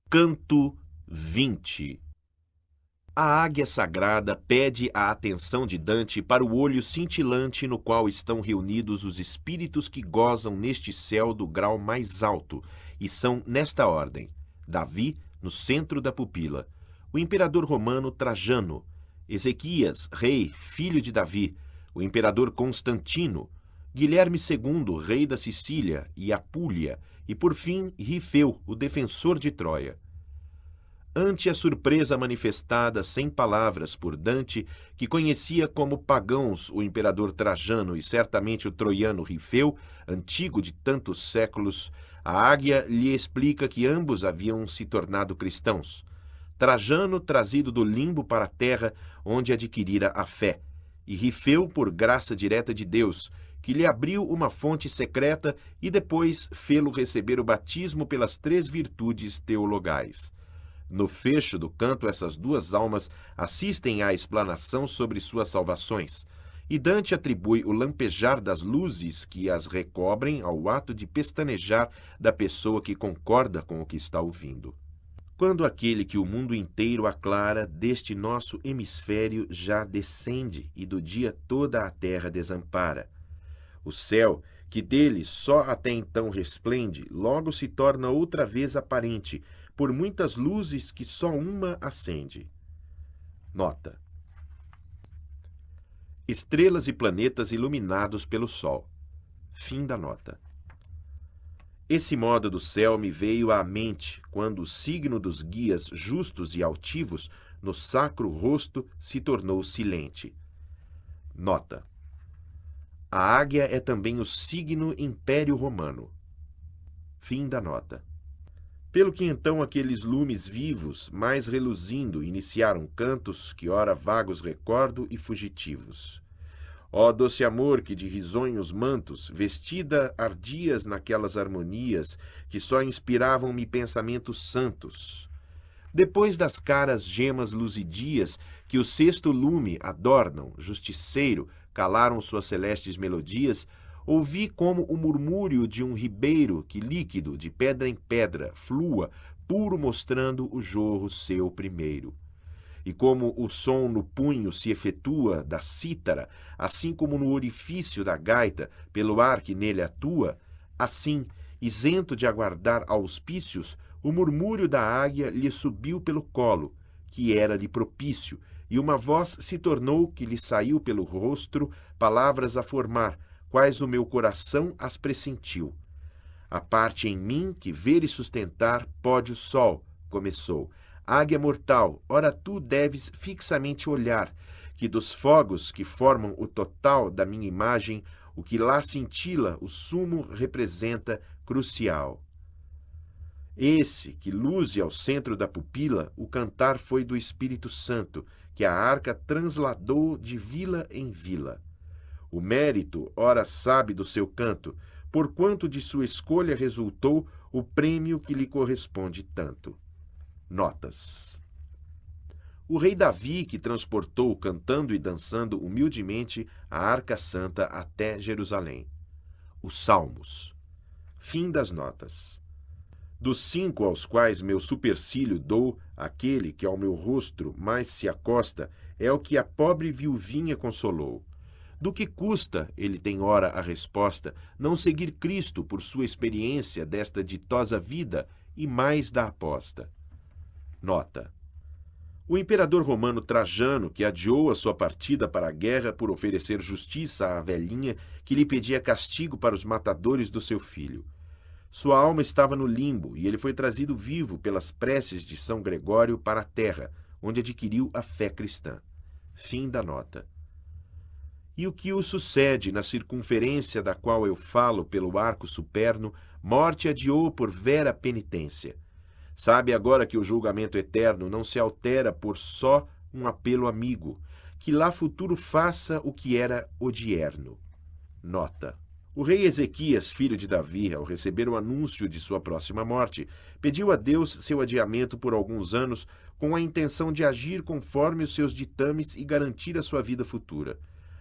Canto 20. A águia sagrada pede a atenção de Dante para o olho cintilante no qual estão reunidos os espíritos que gozam neste céu do grau mais alto, e são nesta ordem: Davi, no centro da pupila, o imperador romano Trajano, Ezequias, rei, filho de Davi, o imperador Constantino, Guilherme II, rei da Sicília e Apulia, e por fim Rifeu, o defensor de Troia. Ante a surpresa manifestada sem palavras por Dante, que conhecia como pagãos o imperador Trajano e certamente o troiano Rifeu, antigo de tantos séculos, a águia lhe explica que ambos haviam se tornado cristãos. Trajano trazido do limbo para a terra, onde adquirira a fé, e Rifeu por graça direta de Deus, que lhe abriu uma fonte secreta e depois fê-lo receber o batismo pelas 3 virtudes teologais. No fecho do canto, essas duas almas assistem à explanação sobre suas salvações, e Dante atribui o lampejar das luzes que as recobrem ao ato de pestanejar da pessoa que concorda com o que está ouvindo. Quando aquele que o mundo inteiro aclara deste nosso hemisfério já descende e do dia toda a terra desampara. O céu, que dele só até então resplende, logo se torna outra vez aparente, por muitas luzes que só uma acende. Nota: estrelas e planetas iluminados pelo sol. Fim da nota. Esse modo do céu me veio à mente quando o signo dos guias justos e altivos no sacro rosto se tornou silente. Nota: a águia é também o signo Império Romano. Fim da nota. Pelo que então aqueles lumes vivos, mais reluzindo, iniciaram cantos que ora vagos recordo e fugitivos. Ó doce amor que de risonhos mantos, vestida ardias naquelas harmonias que só inspiravam-me pensamentos santos. Depois das caras gemas luzidias que o sexto lume adornam, justiceiro, calaram suas celestes melodias, ouvi como o murmúrio de um ribeiro que, líquido, de pedra em pedra, flua, puro mostrando o jorro seu primeiro. E como o som no punho se efetua da cítara, assim como no orifício da gaita, pelo ar que nele atua, assim, isento de aguardar auspícios, o murmúrio da águia lhe subiu pelo colo, que era-lhe propício, e uma voz se tornou que lhe saiu pelo rosto, palavras a formar, quais o meu coração as pressentiu. A parte em mim que ver e sustentar pode o sol, começou. Águia mortal, ora tu deves fixamente olhar, que dos fogos que formam o total da minha imagem, o que lá cintila, o sumo representa crucial. Esse, que luze ao centro da pupila, o cantar foi do Espírito Santo, que a arca transladou de vila em vila. O mérito, ora sabe do seu canto, porquanto de sua escolha resultou o prêmio que lhe corresponde tanto. Notas: o rei Davi, que transportou, cantando e dançando humildemente, a Arca Santa até Jerusalém. Os Salmos. Fim das notas. Dos 5 aos quais meu supercílio dou, aquele que ao meu rosto mais se acosta é o que a pobre viuvinha consolou. Do que custa, ele tem ora a resposta, não seguir Cristo por sua experiência desta ditosa vida e mais da aposta. Nota: o imperador romano Trajano, que adiou a sua partida para a guerra por oferecer justiça à velhinha que lhe pedia castigo para os matadores do seu filho. Sua alma estava no limbo e ele foi trazido vivo pelas preces de São Gregório para a terra, onde adquiriu a fé cristã. Fim da nota. E o que o sucede na circunferência da qual eu falo pelo arco superno, morte adiou por vera penitência. Sabe agora que o julgamento eterno não se altera por só um apelo amigo, que lá futuro faça o que era odierno. Nota: o rei Ezequias, filho de Davi, ao receber o anúncio de sua próxima morte, pediu a Deus seu adiamento por alguns anos com a intenção de agir conforme os seus ditames e garantir a sua vida futura.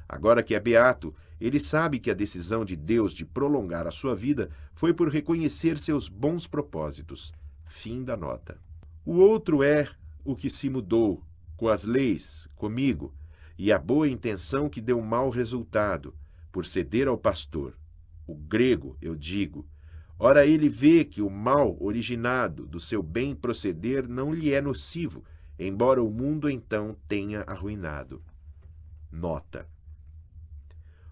Agora que é beato, ele sabe que a decisão de Deus de prolongar a sua vida foi por reconhecer seus bons propósitos. Fim da nota. O outro é o que se mudou, com as leis, comigo, e a boa intenção que deu mau resultado, por ceder ao pastor. O grego, eu digo. Ora, ele vê que o mal originado do seu bem proceder não lhe é nocivo, embora o mundo então tenha arruinado. Nota.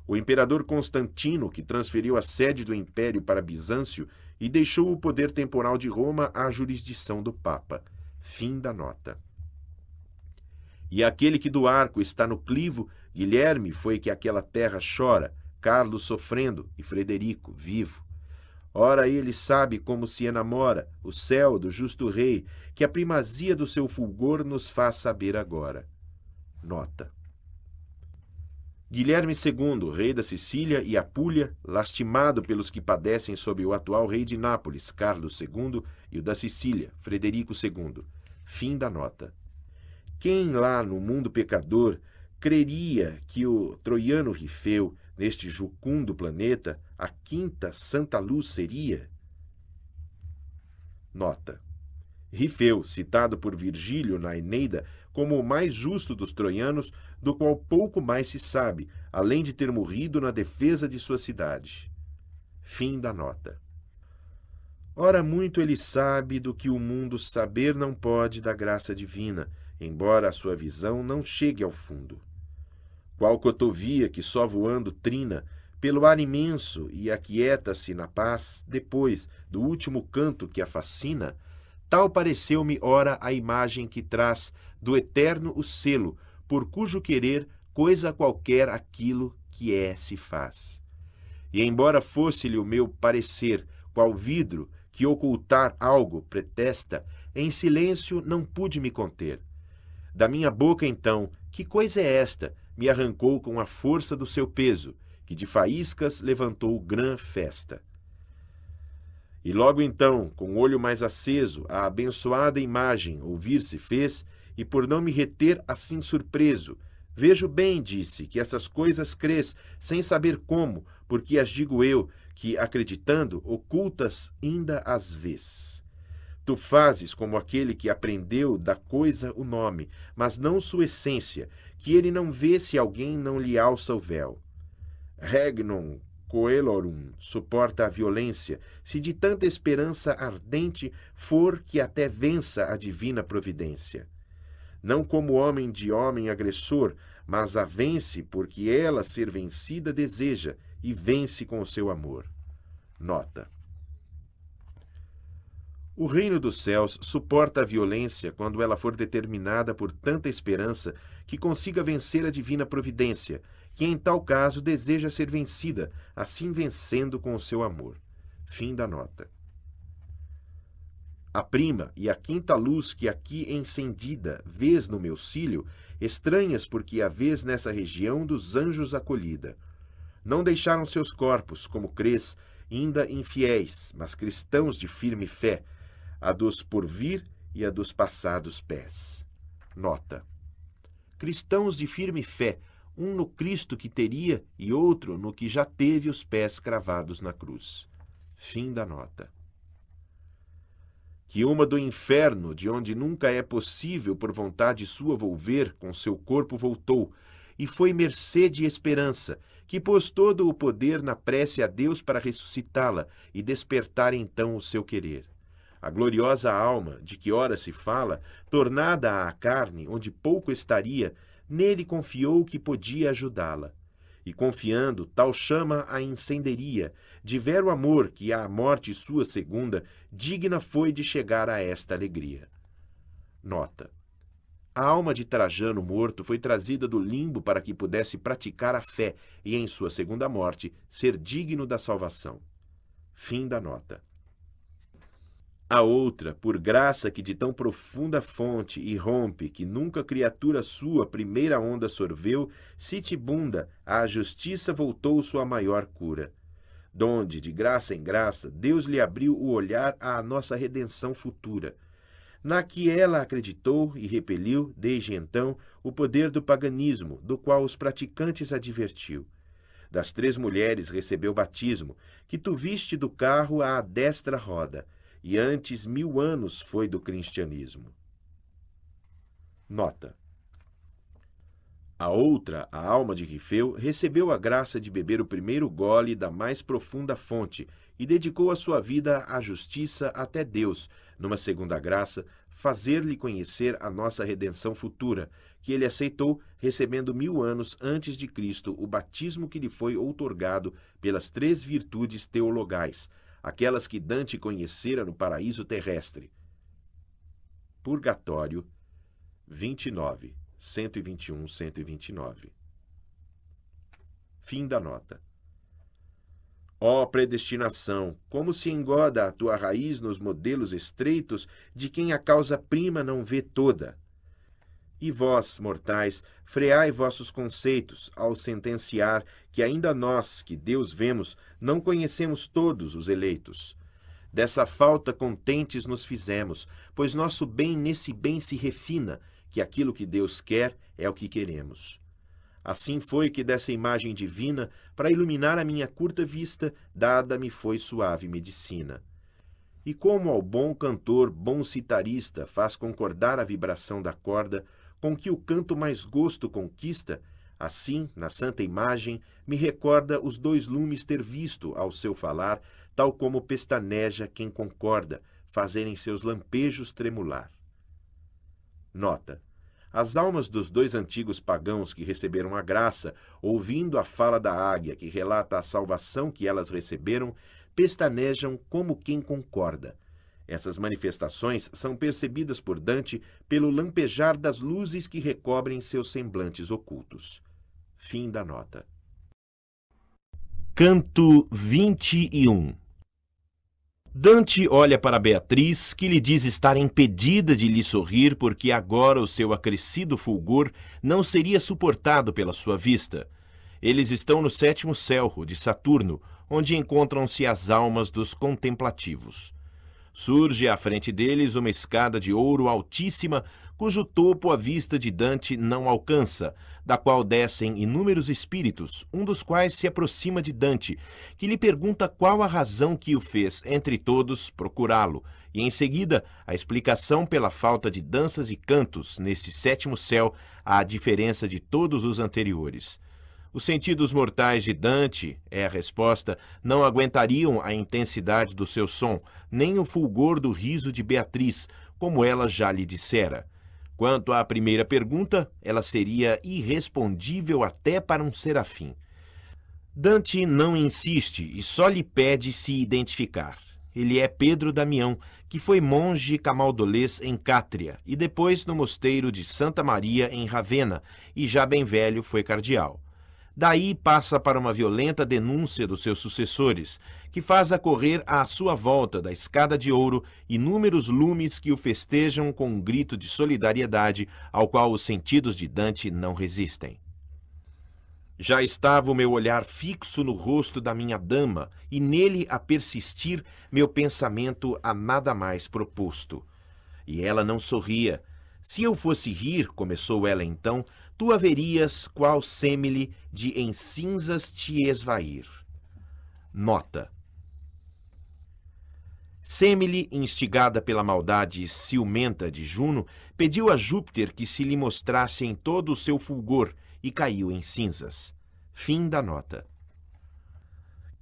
O imperador Constantino, que transferiu a sede do império para Bizâncio e deixou o poder temporal de Roma à jurisdição do Papa. Fim da nota. E aquele que do arco está no clivo, Guilherme foi que aquela terra chora, Carlos sofrendo e Frederico vivo. Ora, ele sabe como se enamora o céu do justo rei, que a primazia do seu fulgor nos faz saber agora. Nota. Guilherme II, rei da Sicília e Apulia, lastimado pelos que padecem sob o atual rei de Nápoles, Carlos II, e o da Sicília, Frederico II. Fim da nota. Quem lá no mundo pecador creria que o troiano Rifeu, neste jucundo planeta, a quinta santa luz seria? Nota. Rifeu, citado por Virgílio na Eneida como o mais justo dos troianos, do qual pouco mais se sabe, além de ter morrido na defesa de sua cidade. Fim da nota. Ora, muito ele sabe do que o mundo saber não pode da graça divina, embora a sua visão não chegue ao fundo. Qual cotovia que só voando trina pelo ar imenso e aquieta-se na paz, depois do último canto que a fascina, tal pareceu-me ora a imagem que traz do eterno o selo, por cujo querer coisa qualquer aquilo que é se faz. E embora fosse-lhe o meu parecer, qual vidro que ocultar algo pretesta, em silêncio não pude me conter. Da minha boca, então, que coisa é esta? Me arrancou com a força do seu peso, que de faíscas levantou grã festa. E logo então, com o olho mais aceso, a abençoada imagem ouvir-se fez, e por não me reter assim surpreso, vejo bem, disse, que essas coisas crês, sem saber como, porque as digo eu, que, acreditando, ocultas ainda as vês. Tu fazes como aquele que aprendeu da coisa o nome, mas não sua essência, que ele não vê se alguém não lhe alça o véu. Regnum coelorum suporta a violência, se de tanta esperança ardente for que até vença a divina providência. Não como homem agressor, mas a vence porque ela ser vencida deseja e vence com o seu amor. Nota. O reino dos céus suporta a violência quando ela for determinada por tanta esperança que consiga vencer a divina providência, que em tal caso deseja ser vencida, assim vencendo com o seu amor. Fim da nota. A prima e a quinta luz que aqui encendida vês no meu cílio, estranhas porque a vês nessa região dos anjos acolhida. Não deixaram seus corpos, como crês, ainda infiéis, mas cristãos de firme fé, a dos porvir e a dos passados pés. Nota. Cristãos de firme fé, um no Cristo que teria e outro no que já teve os pés cravados na cruz. Fim da nota. Que uma do inferno, de onde nunca é possível por vontade sua volver, com seu corpo voltou, e foi mercê de esperança, que pôs todo o poder na prece a Deus para ressuscitá-la e despertar então o seu querer. A gloriosa alma, de que ora se fala, tornada à carne, onde pouco estaria, nele confiou que podia ajudá-la. E confiando, tal chama a incenderia, de vero amor que à morte sua segunda, digna foi de chegar a esta alegria. Nota. A alma de Trajano morto foi trazida do limbo para que pudesse praticar a fé e, em sua segunda morte, ser digno da salvação. Fim da nota. A outra, por graça que de tão profunda fonte irrompe, que nunca criatura sua primeira onda sorveu, sitibunda, à justiça voltou sua maior cura. Donde, de graça em graça, Deus lhe abriu o olhar à nossa redenção futura. Na que ela acreditou e repeliu, desde então, o poder do paganismo, do qual os praticantes advertiu. Das 3 mulheres recebeu batismo, que tu viste do carro à destra roda, e antes 1000 anos foi do cristianismo. Nota: a outra, a alma de Rifeu, recebeu a graça de beber o primeiro gole da mais profunda fonte e dedicou a sua vida à justiça até Deus, numa segunda graça, fazer-lhe conhecer a nossa redenção futura, que ele aceitou, recebendo 1000 anos antes de Cristo o batismo que lhe foi outorgado pelas 3 virtudes teologais, aquelas que Dante conhecera no paraíso terrestre. Purgatório, 29, 121, 129. Fim da nota. Ó predestinação, como se engoda a tua raiz nos modelos estreitos de quem a causa-prima não vê toda. E vós, mortais, freai vossos conceitos ao sentenciar que ainda nós, que Deus vemos, não conhecemos todos os eleitos. Dessa falta contentes nos fizemos, pois nosso bem nesse bem se refina, que aquilo que Deus quer é o que queremos. Assim foi que dessa imagem divina, para iluminar a minha curta vista, dada-me foi suave medicina. E como ao bom cantor, bom citarista, faz concordar a vibração da corda, com que o canto mais gosto conquista, assim, na santa imagem, me recorda os 2 lumes ter visto, ao seu falar, tal como pestaneja quem concorda, fazerem seus lampejos tremular. Nota: as almas dos 2 antigos pagãos que receberam a graça, ouvindo a fala da águia que relata a salvação que elas receberam, pestanejam como quem concorda. Essas manifestações são percebidas por Dante pelo lampejar das luzes que recobrem seus semblantes ocultos. Fim da nota. Canto 21. Dante olha para Beatriz, que lhe diz estar impedida de lhe sorrir porque agora o seu acrescido fulgor não seria suportado pela sua vista. Eles estão no 7º céu, o de Saturno, onde encontram-se as almas dos contemplativos. Surge à frente deles uma escada de ouro altíssima, cujo topo a vista de Dante não alcança, da qual descem inúmeros espíritos, um dos quais se aproxima de Dante, que lhe pergunta qual a razão que o fez, entre todos, procurá-lo, e em seguida a explicação pela falta de danças e cantos neste 7º céu, à diferença de todos os anteriores. Os sentidos mortais de Dante, é a resposta, não aguentariam a intensidade do seu som, nem o fulgor do riso de Beatriz, como ela já lhe dissera. Quanto à primeira pergunta, ela seria irrespondível até para um serafim. Dante não insiste e só lhe pede se identificar. Ele é Pedro Damião, que foi monge camaldolês em Cátria e depois no mosteiro de Santa Maria em Ravenna, e já bem velho foi cardeal. Daí passa para uma violenta denúncia dos seus sucessores, que faz acorrer à sua volta da escada de ouro inúmeros lumes que o festejam com um grito de solidariedade ao qual os sentidos de Dante não resistem. Já estava o meu olhar fixo no rosto da minha dama, e nele a persistir meu pensamento a nada mais proposto. E ela não sorria. Se eu fosse rir, começou ela então, tu haverias, qual sêmile, de em cinzas te esvair. Nota: Sêmile, instigada pela maldade ciumenta de Juno, pediu a Júpiter que se lhe mostrasse em todo o seu fulgor e caiu em cinzas. Fim da nota.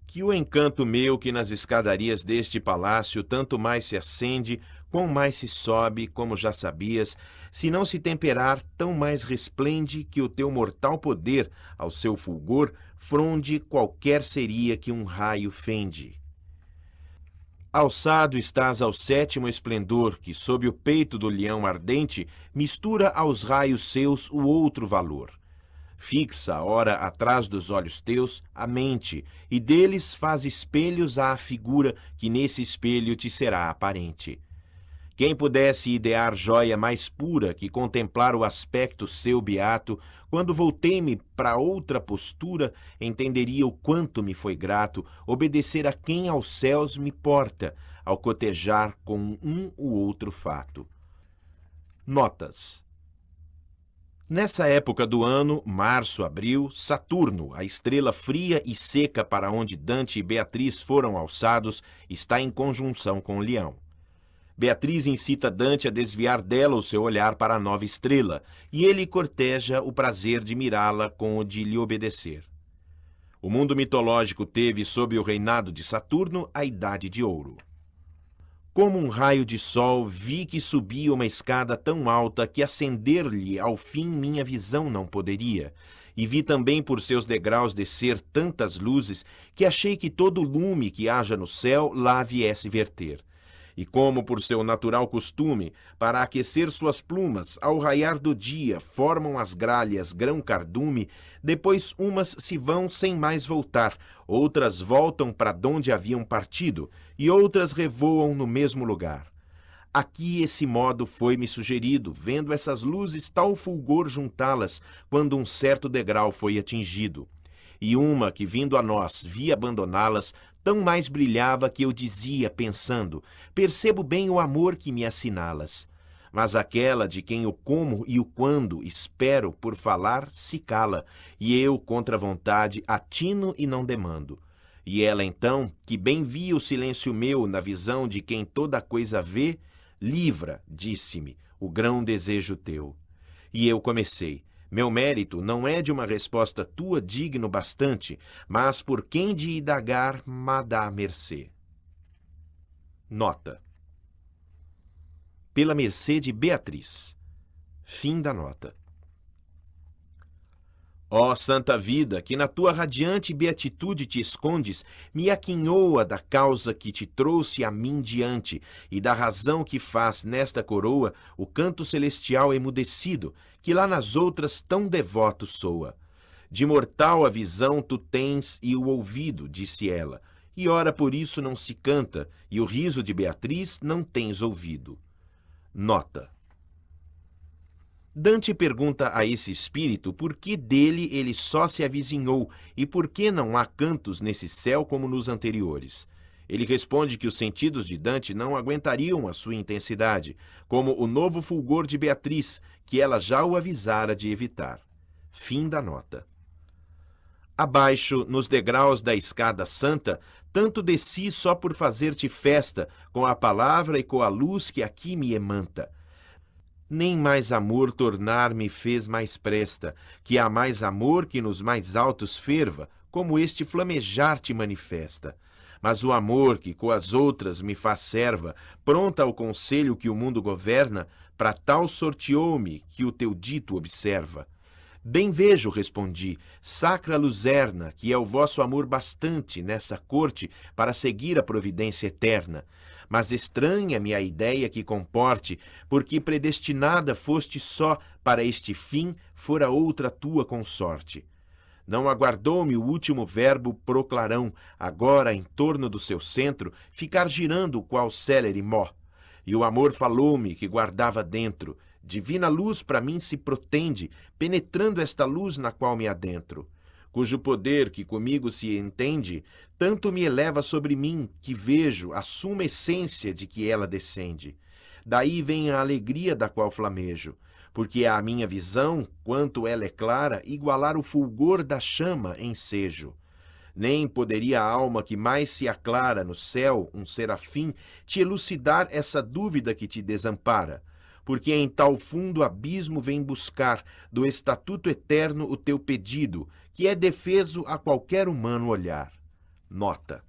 Que o encanto meu que nas escadarias deste palácio tanto mais se acende, quão mais se sobe, como já sabias, se não se temperar, tão mais resplende que o teu mortal poder, ao seu fulgor, fronde qualquer seria que um raio fende. Alçado estás ao 7º esplendor, que sob o peito do leão ardente, mistura aos raios seus o outro valor. Fixa, ora, atrás dos olhos teus, a mente, e deles faz espelhos à figura, que nesse espelho te será aparente. Quem pudesse idear jóia mais pura que contemplar o aspecto seu beato, quando voltei-me para outra postura, entenderia o quanto me foi grato obedecer a quem aos céus me porta, ao cotejar com um ou outro fato. Notas: nessa época do ano, março, abril, Saturno, a estrela fria e seca para onde Dante e Beatriz foram alçados, está em conjunção com o Leão. Beatriz incita Dante a desviar dela o seu olhar para a nova estrela, e ele corteja o prazer de mirá-la com o de lhe obedecer. O mundo mitológico teve, sob o reinado de Saturno, a Idade de Ouro. Como um raio de sol, vi que subia uma escada tão alta que ascender-lhe ao fim minha visão não poderia, e vi também por seus degraus descer tantas luzes que achei que todo lume que haja no céu lá viesse verter. E como por seu natural costume, para aquecer suas plumas, ao raiar do dia, formam as gralhas grão-cardume, depois umas se vão sem mais voltar, outras voltam para donde haviam partido, e outras revoam no mesmo lugar. Aqui esse modo foi-me sugerido, vendo essas luzes tal fulgor juntá-las, quando um certo degrau foi atingido. E uma que, vindo a nós, vi abandoná-las, tão mais brilhava que eu dizia, pensando, percebo bem o amor que me assinalas. Mas aquela de quem o como e o quando espero por falar se cala, e eu, contra a vontade, atino e não demando. E ela então, que bem via o silêncio meu na visão de quem toda a coisa vê, livra, disse-me, o grão desejo teu. E eu comecei. Meu mérito não é de uma resposta tua digno bastante, mas por quem de indagar m'a dá mercê. Nota. Pela mercê de Beatriz. Fim da nota. Ó santa vida, que na tua radiante beatitude te escondes, me aquinhoa da causa que te trouxe a mim diante, e da razão que faz nesta coroa o canto celestial emudecido, que lá nas outras tão devoto soa. De mortal a visão tu tens e o ouvido, disse ela, e ora por isso não se canta, e o riso de Beatriz não tens ouvido. Nota. Dante pergunta a esse espírito por que dele ele só se avizinhou e por que não há cantos nesse céu como nos anteriores. Ele responde que os sentidos de Dante não aguentariam a sua intensidade, como o novo fulgor de Beatriz, que ela já o avisara de evitar. Fim da nota. Abaixo, nos degraus da escada santa, tanto desci só por fazer-te festa, com a palavra e com a luz que aqui me emanta. Nem mais amor tornar-me fez mais presta, que há mais amor que nos mais altos ferva, como este flamejar te manifesta. Mas o amor que com as outras me faz serva, pronta ao conselho que o mundo governa, para tal sorteou-me que o teu dito observa. Bem vejo, respondi, sacra luzerna, que é o vosso amor bastante nessa corte para seguir a providência eterna. Mas estranha-me a ideia que comporte, porque predestinada foste só para este fim, fora outra tua consorte. Não aguardou-me o último verbo proclarão, agora em torno do seu centro, ficar girando qual célere mó. E o amor falou-me que guardava dentro, divina luz para mim se protende, penetrando esta luz na qual me adentro. Cujo poder que comigo se entende, tanto me eleva sobre mim, que vejo a suma essência de que ela descende. Daí vem a alegria da qual flamejo, porque a minha visão, quanto ela é clara, igualar o fulgor da chama em sejo. Nem poderia a alma que mais se aclara no céu, um serafim, te elucidar essa dúvida que te desampara, porque em tal fundo abismo vem buscar do estatuto eterno o teu pedido, que é defeso a qualquer humano olhar. Nota.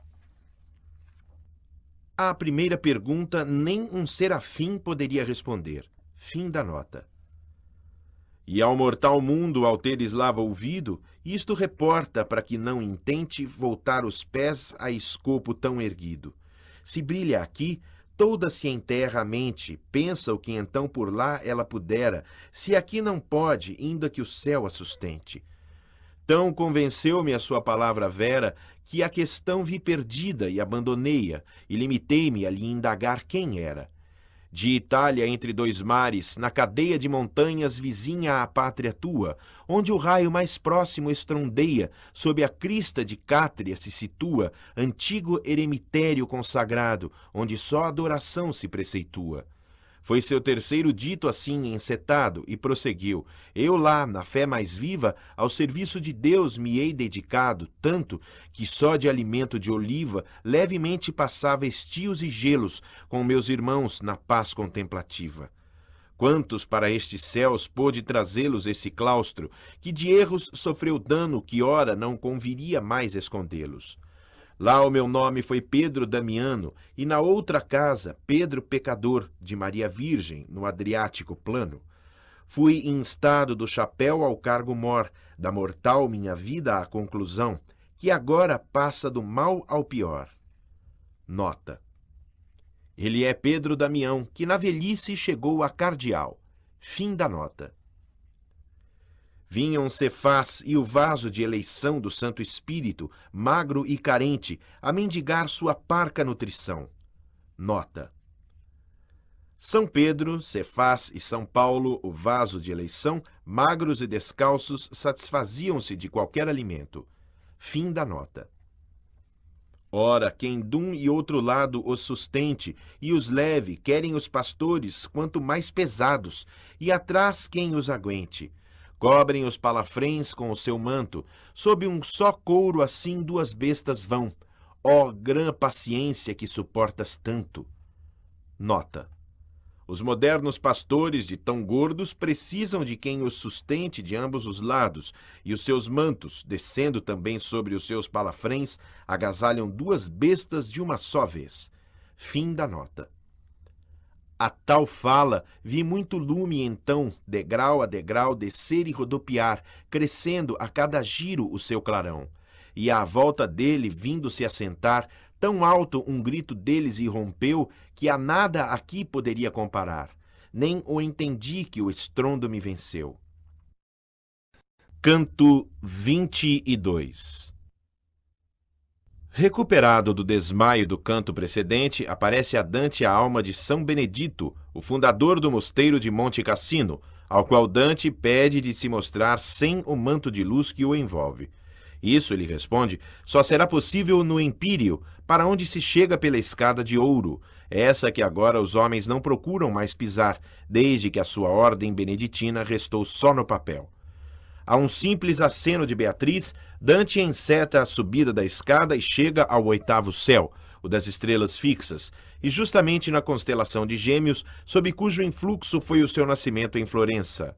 À primeira pergunta, nem um serafim poderia responder. Fim da nota. E ao mortal mundo, ao teres lava ouvido, isto reporta para que não intente voltar os pés a escopo tão erguido. Se brilha aqui, toda se enterra a mente, pensa o que então por lá ela pudera, se aqui não pode, ainda que o céu a sustente. Tão convenceu-me a sua palavra vera, que a questão vi perdida e abandonei-a, e limitei-me a lhe indagar quem era. De Itália entre dois mares, na cadeia de montanhas vizinha à pátria tua, onde o raio mais próximo estrondeia, sob a crista de Cátria se situa, antigo eremitério consagrado, onde só adoração se preceitua. Foi seu terceiro dito assim encetado, e prosseguiu: eu lá, na fé mais viva, ao serviço de Deus me hei dedicado, tanto que só de alimento de oliva levemente passava estios e gelos com meus irmãos na paz contemplativa. Quantos para estes céus pôde trazê-los esse claustro, que de erros sofreu dano que ora não conviria mais escondê-los. Lá o meu nome foi Pedro Damiano, e na outra casa, Pedro Pecador, de Maria Virgem, no Adriático plano. Fui instado do chapéu ao cargo mor, da mortal minha vida à conclusão, que agora passa do mal ao pior. Nota. Ele é Pedro Damião, que na velhice chegou a cardeal. Fim da nota. Vinham Cefás e o vaso de eleição do Santo Espírito, magro e carente, a mendigar sua parca nutrição. Nota. São Pedro, Cefás e São Paulo, o vaso de eleição, magros e descalços, satisfaziam-se de qualquer alimento. Fim da nota. Ora, quem dum e outro lado os sustente e os leve, querem os pastores, quanto mais pesados, e atrás quem os aguente. Cobrem os palafrens com o seu manto, sob um só couro assim duas bestas vão. Ó grã paciência que suportas tanto! Nota. Os modernos pastores de tão gordos precisam de quem os sustente de ambos os lados, e os seus mantos, descendo também sobre os seus palafrens, agasalham duas bestas de uma só vez. Fim da nota. A tal fala, vi muito lume então, degrau a degrau, descer e rodopiar, crescendo a cada giro o seu clarão. E à volta dele, vindo se assentar, tão alto um grito deles irrompeu, que a nada aqui poderia comparar. Nem o entendi que o estrondo me venceu. Canto 22. Recuperado do desmaio do canto precedente, aparece a Dante a alma de São Benedito, o fundador do mosteiro de Monte Cassino, ao qual Dante pede de se mostrar sem o manto de luz que o envolve. Isso, ele responde, só será possível no Empírio, para onde se chega pela escada de ouro, essa que agora os homens não procuram mais pisar, desde que a sua ordem beneditina restou só no papel. A um simples aceno de Beatriz, Dante enceta a subida da escada e chega ao oitavo céu, o das estrelas fixas, e justamente na constelação de Gêmeos, sob cujo influxo foi o seu nascimento em Florença.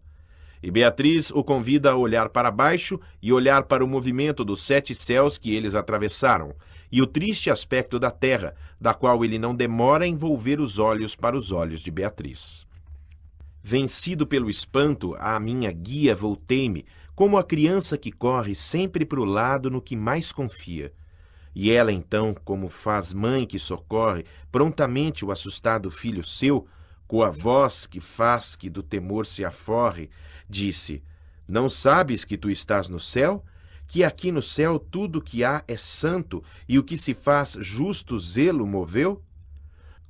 E Beatriz o convida a olhar para baixo e olhar para o movimento dos 7 céus que eles atravessaram, e o triste aspecto da terra, da qual ele não demora em volver os olhos para os olhos de Beatriz. Vencido pelo espanto, à minha guia voltei-me, como a criança que corre sempre para o lado no que mais confia. E ela então, como faz mãe que socorre prontamente o assustado filho seu, com a voz que faz que do temor se aforre, disse: não sabes que tu estás no céu? Que aqui no céu tudo que há é santo, e o que se faz justo zelo moveu?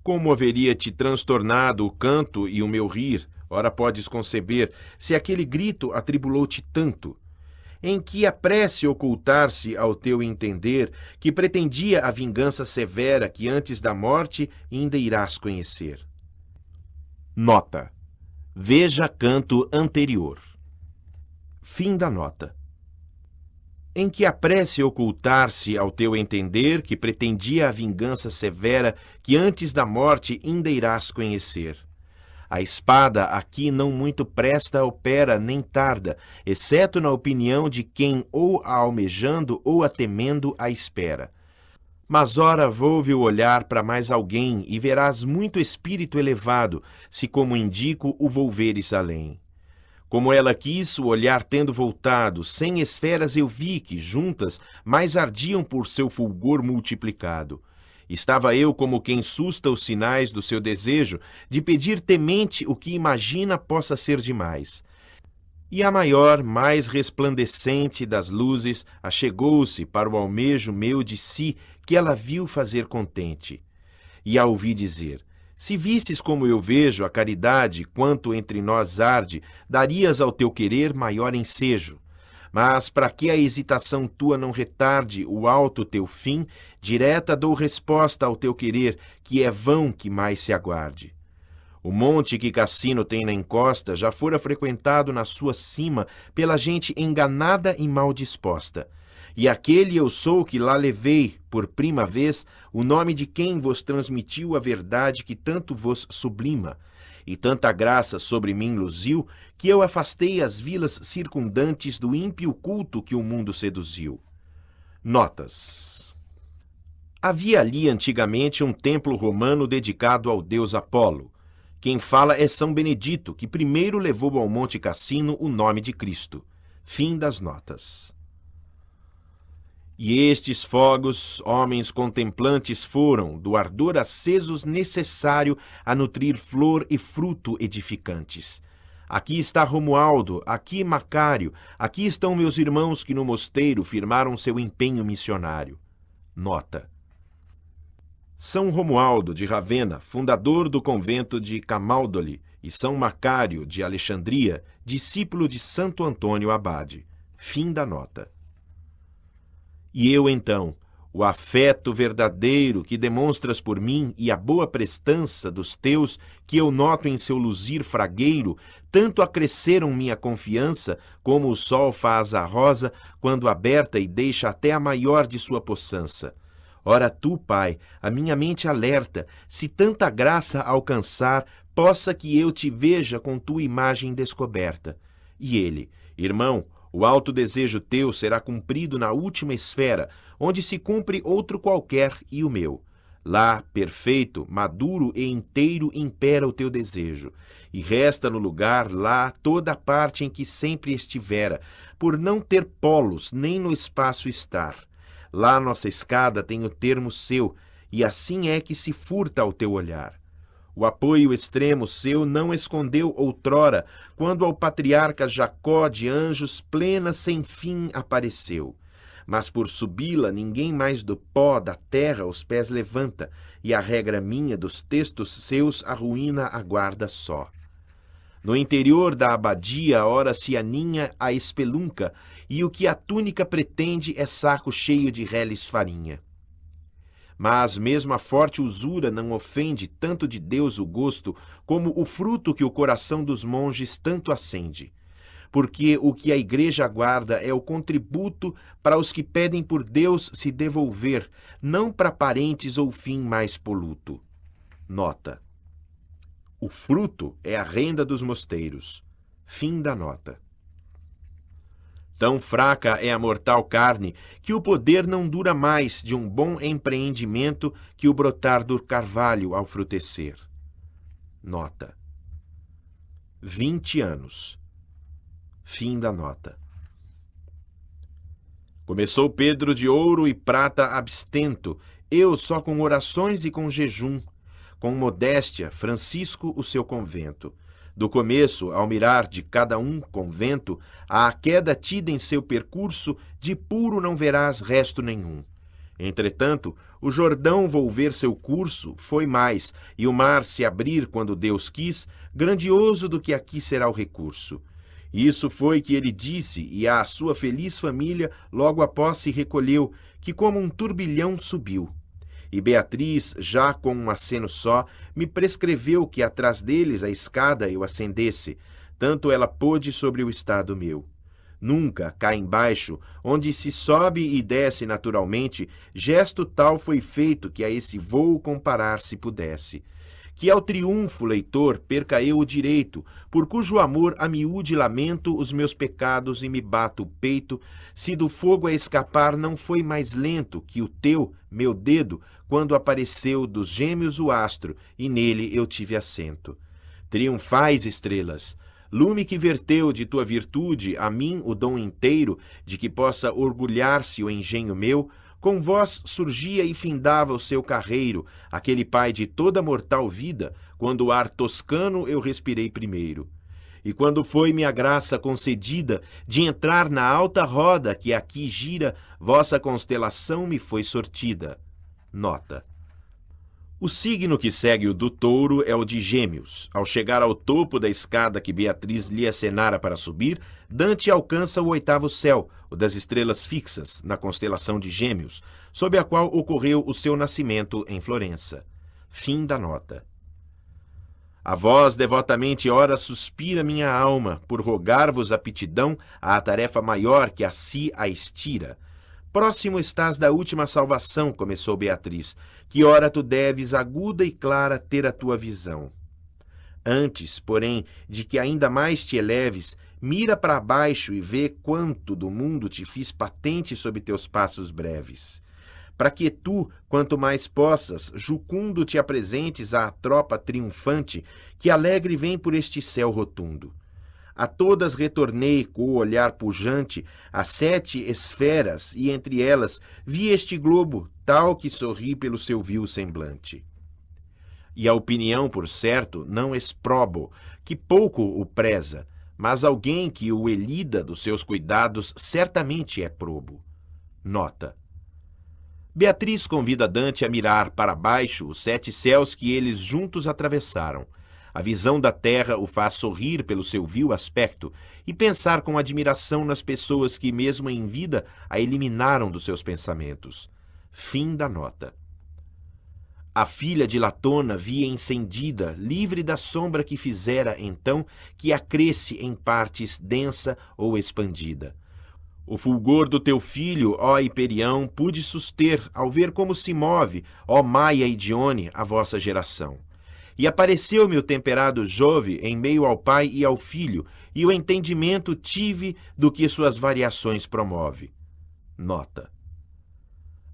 Como haveria-te transtornado o canto e o meu rir, ora podes conceber, se aquele grito atribulou-te tanto? Em que a prece ocultar-se ao teu entender, que pretendia a vingança severa que antes da morte ainda irás conhecer. Nota. Veja canto anterior. Fim da nota. Em que a prece ocultar-se ao teu entender, que pretendia a vingança severa que antes da morte ainda irás conhecer. A espada aqui não muito presta opera nem tarda, exceto na opinião de quem ou a almejando ou a temendo a espera. Mas ora volve o olhar para mais alguém e verás muito espírito elevado, se como indico o volveres além. Como ela quis, o olhar tendo voltado, 100 esferas eu vi que, juntas, mais ardiam por seu fulgor multiplicado. Estava eu como quem susta os sinais do seu desejo de pedir temente o que imagina possa ser demais. E a maior, mais resplandecente das luzes, achegou-se para o almejo meu de si, que ela viu fazer contente. E a ouvi dizer: se visses como eu vejo a caridade, quanto entre nós arde, darias ao teu querer maior ensejo. Mas, para que a hesitação tua não retarde o alto teu fim, direta dou resposta ao teu querer, que é vão que mais se aguarde. O monte que Cassino tem na encosta já fora frequentado na sua cima pela gente enganada e mal disposta. E aquele eu sou que lá levei, por prima vez, o nome de quem vos transmitiu a verdade que tanto vos sublima. E tanta graça sobre mim luziu, que eu afastei as vilas circundantes do ímpio culto que o mundo seduziu. Notas. Havia ali antigamente um templo romano dedicado ao deus Apolo. Quem fala é São Benedito, que primeiro levou ao Monte Cassino o nome de Cristo. Fim das notas. E estes fogos, homens contemplantes foram, do ardor acesos necessário a nutrir flor e fruto edificantes. Aqui está Romualdo, aqui Macário, aqui estão meus irmãos que no mosteiro firmaram seu empenho missionário. Nota. São Romualdo de Ravenna, fundador do convento de Camaldoli, e São Macário de Alexandria, discípulo de Santo Antônio Abade. Fim da nota. E eu, então, o afeto verdadeiro que demonstras por mim e a boa prestança dos teus, que eu noto em seu luzir fragueiro, tanto acresceram minha confiança, como o sol faz a rosa, quando aberta e deixa até a maior de sua poçança. Ora tu, Pai, a minha mente alerta, se tanta graça alcançar, possa que eu te veja com tua imagem descoberta. E ele, irmão, o alto desejo teu será cumprido na última esfera, onde se cumpre outro qualquer e o meu. Lá, perfeito, maduro e inteiro impera o teu desejo, e resta no lugar lá toda a parte em que sempre estivera, por não ter polos nem no espaço estar. Lá nossa escada tem o termo seu, e assim é que se furta ao teu olhar. O apoio extremo seu não escondeu outrora, quando ao patriarca Jacó de anjos plena sem fim apareceu. Mas por subi-la ninguém mais do pó da terra os pés levanta, e a regra minha dos textos seus a ruína aguarda só. No interior da abadia ora se aninha a espelunca, e o que a túnica pretende é saco cheio de reles farinha. Mas mesmo a forte usura não ofende tanto de Deus o gosto, como o fruto que o coração dos monges tanto acende. Porque o que a igreja aguarda é o contributo para os que pedem por Deus se devolver, não para parentes ou fim mais poluto. Nota. O fruto é a renda dos mosteiros. Fim da nota. Tão fraca é a mortal carne que o poder não dura mais de um bom empreendimento que o brotar do carvalho ao frutecer. Nota. 20 anos. Fim da nota. Começou Pedro de ouro e prata abstento, eu só com orações e com jejum. Com modéstia, Francisco o seu convento. Do começo, ao mirar de cada um convento, à queda tida em seu percurso, de puro não verás resto nenhum. Entretanto, o Jordão volver seu curso foi mais, e o mar se abrir quando Deus quis, grandioso do que aqui será o recurso. Isso foi que ele disse, e à sua feliz família logo após se recolheu, que como um turbilhão subiu. E Beatriz, já com um aceno só, me prescreveu que atrás deles a escada eu ascendesse, tanto ela pôde sobre o estado meu. Nunca, cá embaixo, onde se sobe e desce naturalmente, gesto tal foi feito que a esse voo comparar se pudesse. Que ao triunfo, leitor, perca eu o direito, por cujo amor a miúde lamento os meus pecados e me bato o peito, se do fogo a escapar não foi mais lento que o teu, meu dedo, quando apareceu dos gêmeos o astro, e nele eu tive assento. Triunfais, estrelas! Lume que verteu de tua virtude a mim o dom inteiro, de que possa orgulhar-se o engenho meu, com vós surgia e findava o seu carreiro, aquele pai de toda mortal vida, quando o ar toscano eu respirei primeiro. E quando foi-me a graça concedida de entrar na alta roda que aqui gira, vossa constelação me foi sortida. Nota. O signo que segue o do touro é o de Gêmeos. Ao chegar ao topo da escada que Beatriz lhe acenara para subir, Dante alcança o oitavo céu, o das estrelas fixas, na constelação de Gêmeos, sob a qual ocorreu o seu nascimento em Florença. Fim da nota. A vós devotamente ora suspira minha alma, por rogar-vos aptidão à tarefa maior que a si a estira. Próximo estás da última salvação, começou Beatriz, que ora tu deves aguda e clara ter a tua visão. Antes, porém, de que ainda mais te eleves, mira para baixo e vê quanto do mundo te fiz patente sob teus passos breves. Para que tu, quanto mais possas, jucundo te apresentes à tropa triunfante que alegre vem por este céu rotundo. A todas retornei com o olhar pujante as 7 esferas e entre elas vi este globo tal que sorri pelo seu vil semblante. E a opinião, por certo, não exprobo, que pouco o preza, mas alguém que o elida dos seus cuidados certamente é probo. Nota. Beatriz convida Dante a mirar para baixo os 7 céus que eles juntos atravessaram. A visão da terra o faz sorrir pelo seu vil aspecto e pensar com admiração nas pessoas que, mesmo em vida, a eliminaram dos seus pensamentos. Fim da nota. A filha de Latona via encendida, livre da sombra que fizera, então, que a cresce em partes densa ou expandida. O fulgor do teu filho, ó Hiperião, pude suster ao ver como se move, ó Maia e Dione, a vossa geração. E apareceu-me o temperado Jove em meio ao pai e ao filho, e o entendimento tive do que suas variações promove. Nota.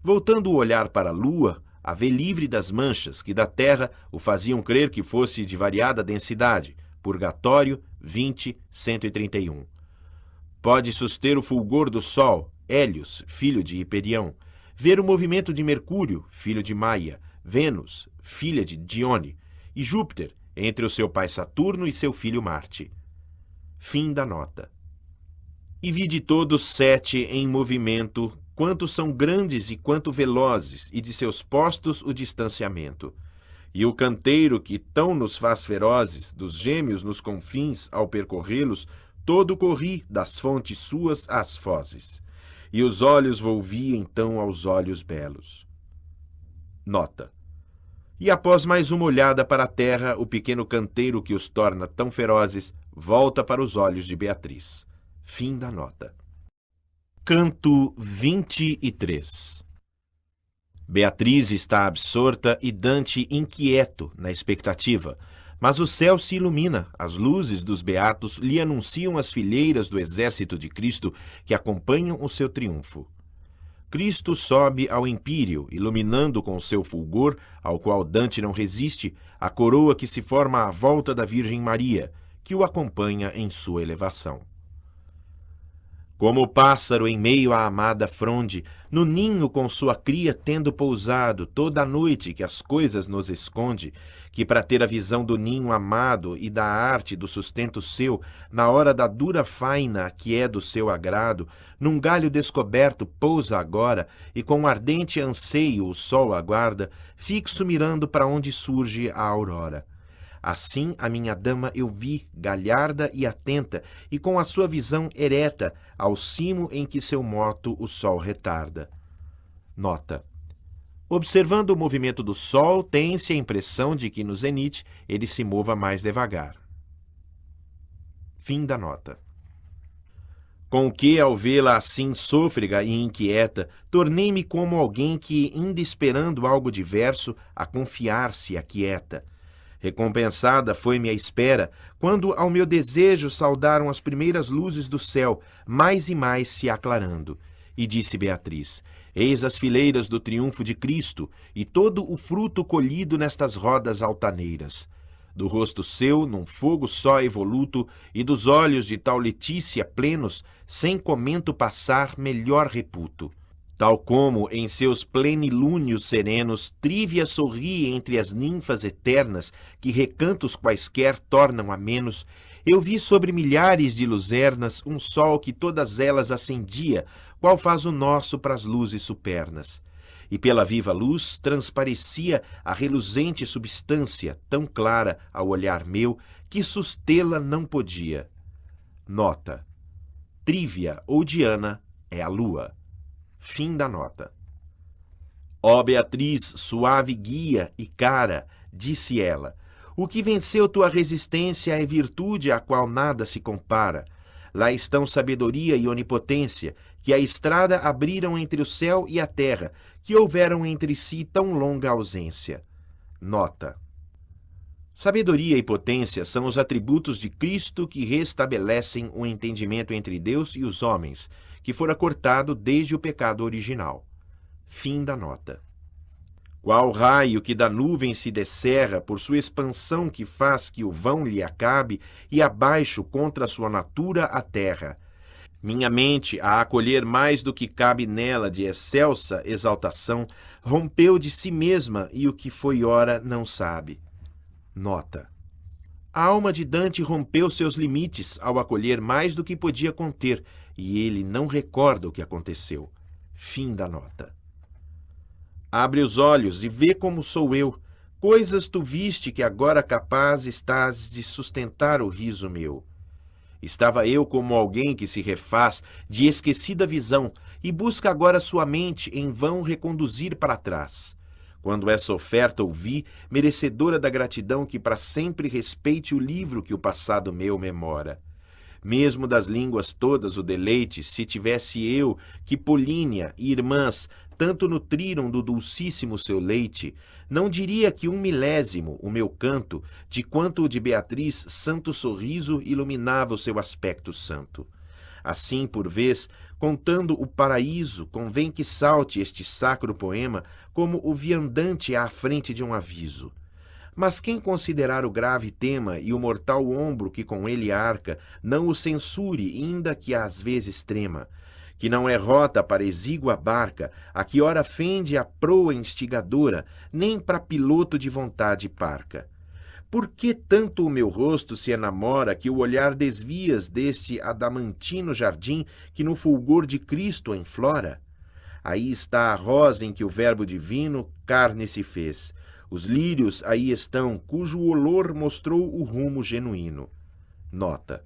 Voltando o olhar para a lua, a vê livre das manchas que da terra o faziam crer que fosse de variada densidade. Purgatório 20:131. Pode suster o fulgor do sol, Hélios, filho de Hiperião, ver o movimento de Mercúrio, filho de Maia, Vênus, filha de Dione, e Júpiter, entre o seu pai Saturno e seu filho Marte. Fim da nota. E vi de todos 7 em movimento, quanto são grandes e quanto velozes, e de seus postos o distanciamento. E o canteiro que tão nos faz ferozes, dos gêmeos nos confins, ao percorrê-los, todo corri das fontes suas às fozes. E os olhos volvi então aos olhos belos. Nota. E após mais uma olhada para a terra, o pequeno canteiro que os torna tão ferozes volta para os olhos de Beatriz. Fim da nota. Canto 23. Beatriz está absorta e Dante inquieto, na expectativa, mas o céu se ilumina, as luzes dos beatos lhe anunciam as fileiras do exército de Cristo que acompanham o seu triunfo. Cristo sobe ao empíreo, iluminando com seu fulgor, ao qual Dante não resiste, a coroa que se forma à volta da Virgem Maria, que o acompanha em sua elevação. Como o pássaro em meio à amada fronde, no ninho com sua cria tendo pousado, toda a noite que as coisas nos esconde, que para ter a visão do ninho amado e da arte do sustento seu, na hora da dura faina que é do seu agrado, num galho descoberto pousa agora, e com ardente anseio o sol aguarda, fixo mirando para onde surge a aurora. Assim a minha dama eu vi, galharda e atenta, e com a sua visão ereta, ao cimo em que seu moto o sol retarda. Nota. Observando o movimento do sol, tem-se a impressão de que no zenite ele se mova mais devagar. Fim da nota. Com que, ao vê-la assim sôfrega e inquieta, tornei-me como alguém que, ainda esperando algo diverso, a confiar-se aquieta. Recompensada foi-me a espera, quando ao meu desejo saudaram as primeiras luzes do céu, mais e mais se aclarando. E disse Beatriz, eis as fileiras do triunfo de Cristo, e todo o fruto colhido nestas rodas altaneiras. Do rosto seu, num fogo só evoluto, e dos olhos de tal Letícia plenos, sem comento passar, melhor reputo. Tal como, em seus plenilúnios serenos, Trívia sorri entre as ninfas eternas, que recantos quaisquer tornam amenos, eu vi sobre milhares de luzernas um sol que todas elas acendia, qual faz o nosso pras luzes supernas. E pela viva luz transparecia a reluzente substância, tão clara ao olhar meu, que sustê-la não podia. Nota. Trívia ou Diana é a lua. Fim da nota. Ó Beatriz, suave guia e cara, disse ela, O que venceu tua resistência é virtude à qual nada se compara. Lá estão sabedoria e onipotência, que a estrada abriram entre o céu e a terra, que houveram entre si tão longa ausência. Nota. Sabedoria e potência são os atributos de Cristo que restabelecem o entendimento entre Deus e os homens, que fora cortado desde o pecado original. Fim da nota. Qual raio que da nuvem se descerra por sua expansão que faz que o vão lhe acabe e abaixo contra sua natura a terra. Minha mente, a acolher mais do que cabe nela de excelsa exaltação, rompeu de si mesma e o que foi ora não sabe. Nota. A alma de Dante rompeu seus limites ao acolher mais do que podia conter, e ele não recorda o que aconteceu. Fim da nota. Abre os olhos e vê como sou eu. Coisas tu viste que agora capaz estás de sustentar o riso meu. Estava eu como alguém que se refaz de esquecida visão e busca agora sua mente em vão reconduzir para trás. Quando essa oferta ouvi, merecedora da gratidão que para sempre respeite o livro que o passado meu memora. Mesmo das línguas todas o deleite, se tivesse eu, que Polínia e irmãs tanto nutriram do dulcíssimo seu leite, não diria que 1/1000 o meu canto, de quanto o de Beatriz santo sorriso iluminava o seu aspecto santo. Assim, por vez, contando o paraíso, convém que salte este sacro poema como o viandante à frente de um aviso. Mas quem considerar o grave tema e o mortal ombro que com ele arca, não o censure, ainda que às vezes trema, que não é rota para exígua barca, a que ora fende a proa instigadora, nem para piloto de vontade parca. Por que tanto o meu rosto se enamora que o olhar desvias deste adamantino jardim que no fulgor de Cristo enflora? Aí está a rosa em que o verbo divino carne se fez. Os lírios aí estão, cujo olor mostrou o rumo genuíno. Nota.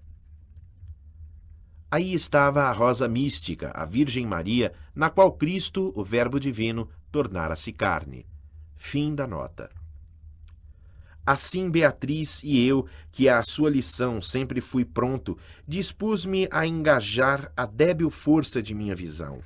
Aí estava a rosa mística, a Virgem Maria, na qual Cristo, o verbo divino, tornara-se carne. Fim da nota. Assim Beatriz e eu, que à sua lição sempre fui pronto, dispus-me a engajar a débil força de minha visão.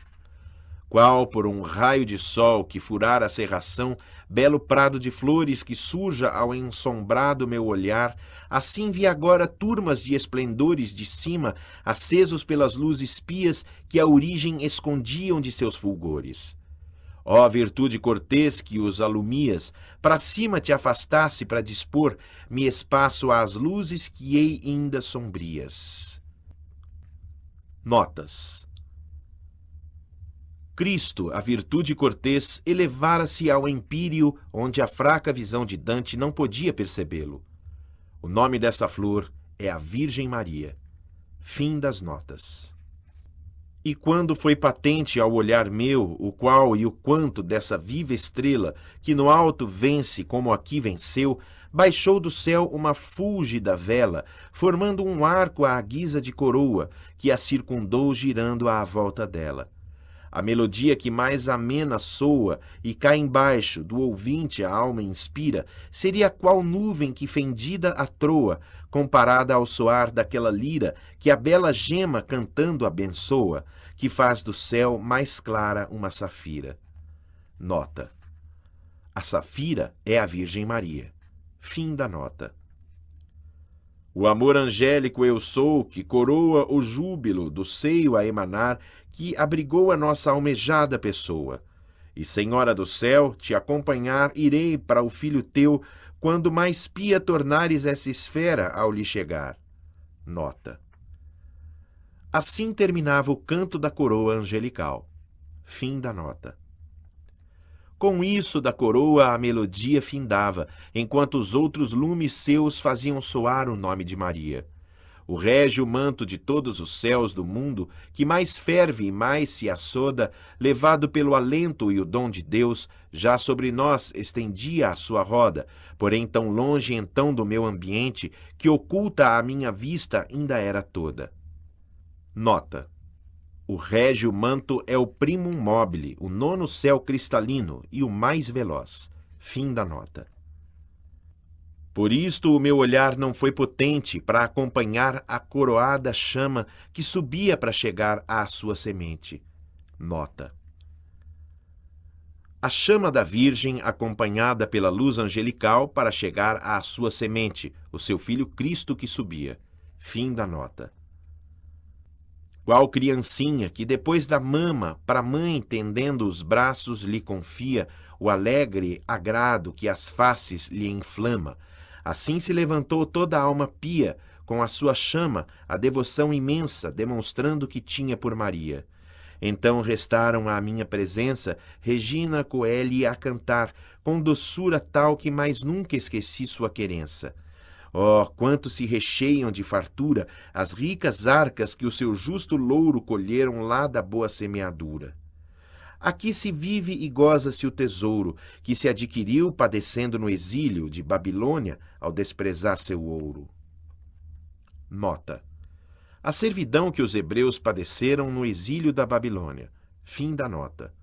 Qual por um raio de sol que furar a cerração, belo prado de flores que surja ao ensombrado meu olhar, assim vi agora turmas de esplendores de cima, acesos pelas luzes pias que a origem escondiam de seus fulgores. Ó virtude cortês que os alumias, para cima te afastasse para dispor me espaço às luzes que hei ainda sombrias. Notas. Cristo, a virtude cortês, elevara-se ao empíreo, onde a fraca visão de Dante não podia percebê-lo. O nome dessa flor é a Virgem Maria. Fim das notas. E quando foi patente ao olhar meu o qual e o quanto dessa viva estrela, que no alto vence como aqui venceu, baixou do céu uma fúlgida vela, formando um arco à guisa de coroa, que a circundou girando à volta dela. A melodia que mais amena soa e cá embaixo do ouvinte a alma inspira, seria qual nuvem que fendida a troa, comparada ao soar daquela lira que a bela gema cantando abençoa, que faz do céu mais clara uma safira. Nota. A safira é a Virgem Maria. Fim da nota. O amor angélico eu sou, que coroa o júbilo do seio a emanar, que abrigou a nossa almejada pessoa. E, Senhora do céu, te acompanhar irei para o filho teu, quando mais pia tornares essa esfera ao lhe chegar. Nota. Assim terminava o canto da coroa angelical. Fim da nota. Com isso da coroa a melodia findava, enquanto os outros lumes seus faziam soar o nome de Maria. O régio manto de todos os céus do mundo, que mais ferve e mais se assoda, levado pelo alento e o dom de Deus, já sobre nós estendia a sua roda, porém tão longe então do meu ambiente, que oculta à minha vista ainda era toda. Nota. O régio manto é o primum mobile, o nono céu cristalino e o mais veloz. Fim da nota. Por isto o meu olhar não foi potente para acompanhar a coroada chama que subia para chegar à sua semente. Nota. A chama da Virgem acompanhada pela luz angelical para chegar à sua semente, o seu filho Cristo que subia. Fim da nota. Qual criancinha que depois da mama, para a mãe tendendo os braços, lhe confia o alegre agrado que as faces lhe inflama. Assim se levantou toda a alma pia, com a sua chama, a devoção imensa, demonstrando que tinha por Maria. Então restaram à minha presença Regina Coeli a cantar, com doçura tal que mais nunca esqueci sua querença. Oh, quanto se recheiam de fartura as ricas arcas que o seu justo louro colheram lá da boa semeadura. Aqui se vive e goza-se o tesouro, que se adquiriu padecendo no exílio de Babilônia ao desprezar seu ouro. Nota. A servidão que os hebreus padeceram no exílio da Babilônia. Fim da nota.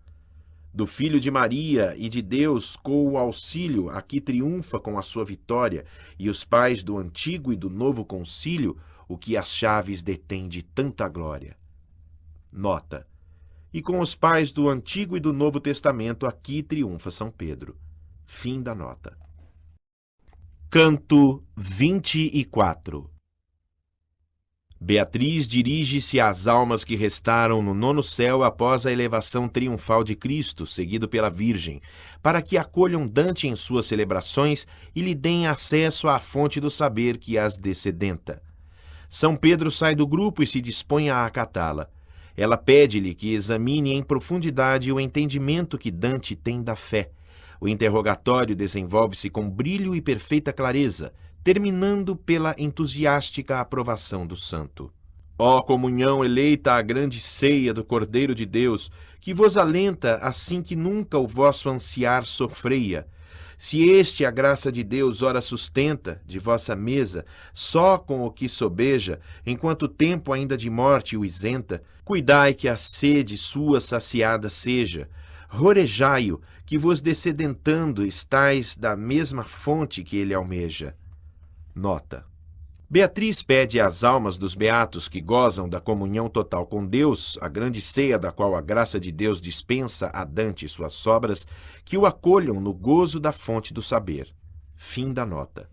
Do Filho de Maria e de Deus com o auxílio, aqui triunfa com a sua vitória, e os pais do antigo e do novo concílio, o que as chaves detém de tanta glória. Nota. E com os pais do Antigo e do Novo Testamento, aqui triunfa São Pedro. Fim da nota. Canto 24. Beatriz dirige-se às almas que restaram no nono céu após a elevação triunfal de Cristo, seguido pela Virgem, para que acolham Dante em suas celebrações e lhe deem acesso à fonte do saber que as descedenta. São Pedro sai do grupo e se dispõe a acatá-la. Ela pede-lhe que examine em profundidade o entendimento que Dante tem da fé. O interrogatório desenvolve-se com brilho e perfeita clareza, terminando pela entusiástica aprovação do santo. Ó comunhão eleita à grande ceia do Cordeiro de Deus, que vos alenta assim que nunca o vosso ansiar sofreia. Se este a graça de Deus ora sustenta, de vossa mesa, só com o que sobeja, enquanto tempo ainda de morte o isenta, cuidai que a sede sua saciada seja. Rorejai-o, que vos descedentando estais da mesma fonte que ele almeja. Nota. Beatriz pede às almas dos beatos que gozam da comunhão total com Deus, a grande ceia da qual a graça de Deus dispensa a Dante e suas sobras, que o acolham no gozo da fonte do saber. Fim da nota.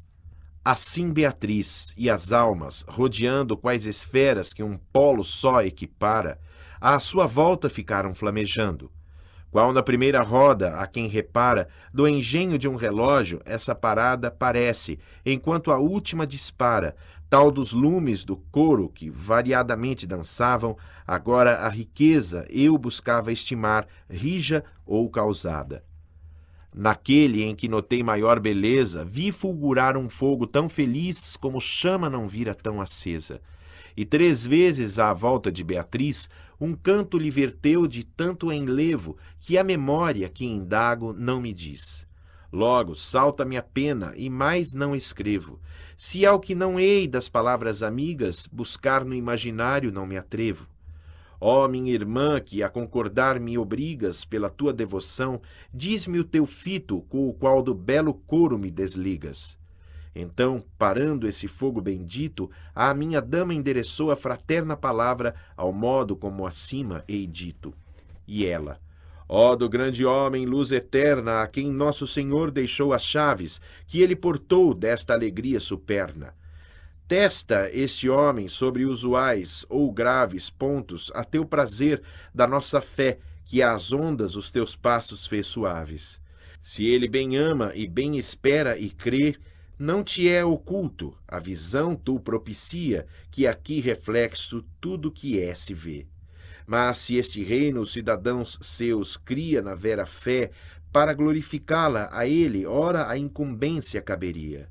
Assim Beatriz e as almas, rodeando quais esferas que um polo só equipara, à sua volta ficaram flamejando. Qual na primeira roda, a quem repara, do engenho de um relógio, essa parada parece, enquanto a última dispara, tal dos lumes do coro que variadamente dançavam, agora a riqueza eu buscava estimar, rija ou causada. Naquele em que notei maior beleza, vi fulgurar um fogo tão feliz como chama não vira tão acesa. E 3 vezes à volta de Beatriz, um canto lhe verteu de tanto enlevo que a memória que indago não me diz. Logo, salta-me a pena e mais não escrevo. Se ao que não hei das palavras amigas, buscar no imaginário não me atrevo. Ó minha irmã, que a concordar me obrigas pela tua devoção, diz-me o teu fito com o qual do belo coro me desligas. Então, parando esse fogo bendito, a minha dama endereçou a fraterna palavra ao modo como acima hei dito. E ela, ó do grande homem, luz eterna, a quem nosso Senhor deixou as chaves, que ele portou desta alegria superna. Testa este homem sobre usuais ou graves pontos a teu prazer da nossa fé, que às ondas os teus passos fez suaves. Se ele bem ama e bem espera e crê, não te é oculto, a visão tu propicia, que aqui reflexo tudo que é se vê. Mas se este reino os cidadãos seus cria na vera fé, para glorificá-la a ele, ora a incumbência caberia.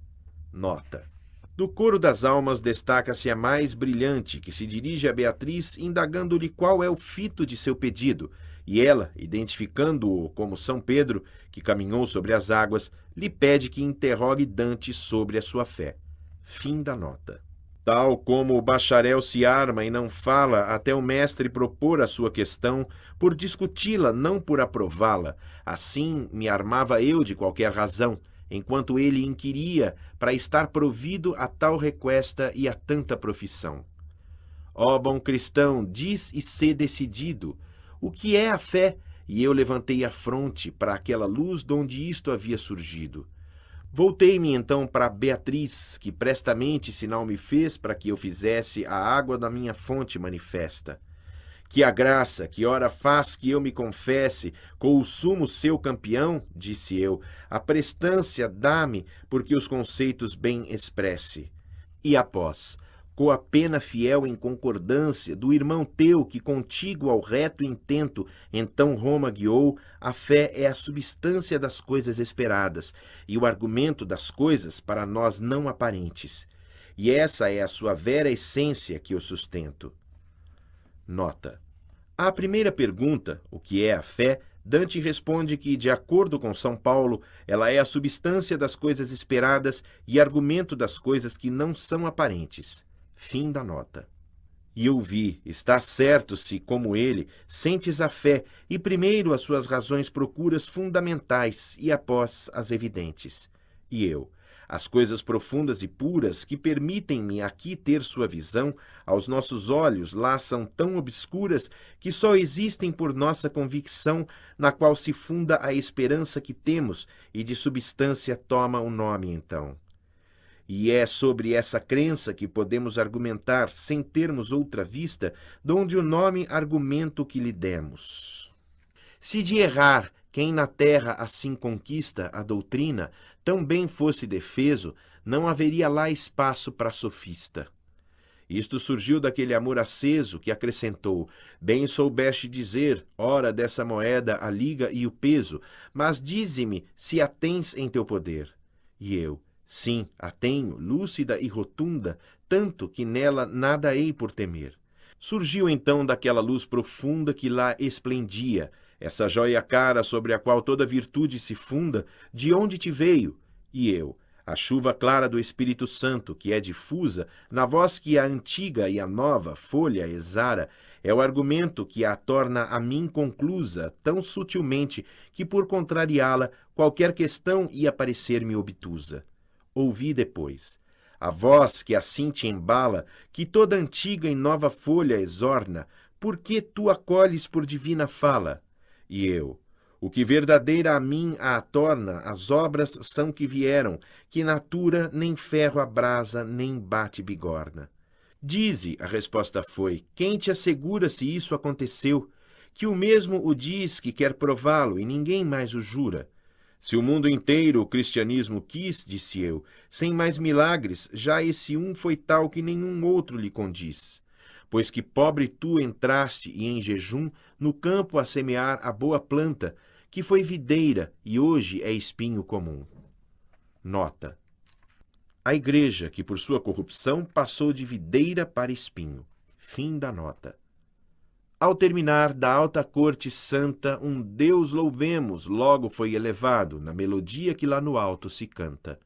Nota. Do coro das almas destaca-se a mais brilhante, que se dirige a Beatriz, indagando-lhe qual é o fito de seu pedido, e ela, identificando-o como São Pedro, que caminhou sobre as águas, lhe pede que interrogue Dante sobre a sua fé. Fim da nota. Tal como o bacharel se arma e não fala até o mestre propor a sua questão, por discuti-la, não por aprová-la, assim me armava eu de qualquer razão, enquanto ele inquiria para estar provido a tal requesta e a tanta profissão. Ó bom cristão, diz e sê decidido, o que é a fé? E eu levantei a fronte para aquela luz donde isto havia surgido. Voltei-me então para Beatriz, que prestamente sinal me fez para que eu fizesse a água da minha fonte manifesta. Que a graça, que ora faz que eu me confesse, com o sumo seu campeão, disse eu, a prestância dá-me, porque os conceitos bem expresse. E após, com a pena fiel em concordância do irmão teu que contigo ao reto intento então Roma guiou, a fé é a substância das coisas esperadas e o argumento das coisas para nós não aparentes. E essa é a sua vera essência que eu sustento. Nota. À primeira pergunta, o que é a fé, Dante responde que, de acordo com São Paulo, ela é a substância das coisas esperadas e argumento das coisas que não são aparentes. Fim da nota. E ouvi, está certo se, como ele, sentes a fé e primeiro as suas razões procuras fundamentais e após as evidentes. E eu, as coisas profundas e puras que permitem-me aqui ter sua visão, aos nossos olhos lá são tão obscuras que só existem por nossa convicção, na qual se funda a esperança que temos e de substância toma o nome então. E é sobre essa crença que podemos argumentar, sem termos outra vista, donde o nome argumento que lhe demos. Se de errar quem na terra assim conquista a doutrina, tão bem fosse defeso, não haveria lá espaço para sofista. Isto surgiu daquele amor aceso que acrescentou, bem soubeste dizer, ora dessa moeda a liga e o peso, mas dize-me se a tens em teu poder. E eu, sim, a tenho, lúcida e rotunda, tanto que nela nada hei por temer. Surgiu então daquela luz profunda que lá esplendia, essa jóia cara sobre a qual toda virtude se funda, de onde te veio? E eu, a chuva clara do Espírito Santo, que é difusa, na voz que a antiga e a nova folha exara, é o argumento que a torna a mim conclusa, tão sutilmente, que por contrariá-la, qualquer questão ia parecer-me obtusa. Ouvi depois. A voz que assim te embala, que toda antiga e nova folha exorna, por que tu acolhes por divina fala? E eu, o que verdadeira a mim a torna, as obras são que vieram, que natura nem ferro abrasa, nem bate bigorna. Dize, a resposta foi, quem te assegura se isso aconteceu? Que o mesmo o diz que quer prová-lo e ninguém mais o jura. Se o mundo inteiro o cristianismo quis, disse eu, sem mais milagres, já esse um foi tal que nenhum outro lhe condiz. Pois que pobre tu entraste e em jejum no campo a semear a boa planta, que foi videira e hoje é espinho comum. Nota. A igreja que por sua corrupção passou de videira para espinho. Fim da nota. Ao terminar da alta corte santa, um Deus louvemos logo foi elevado, na melodia que lá no alto se canta.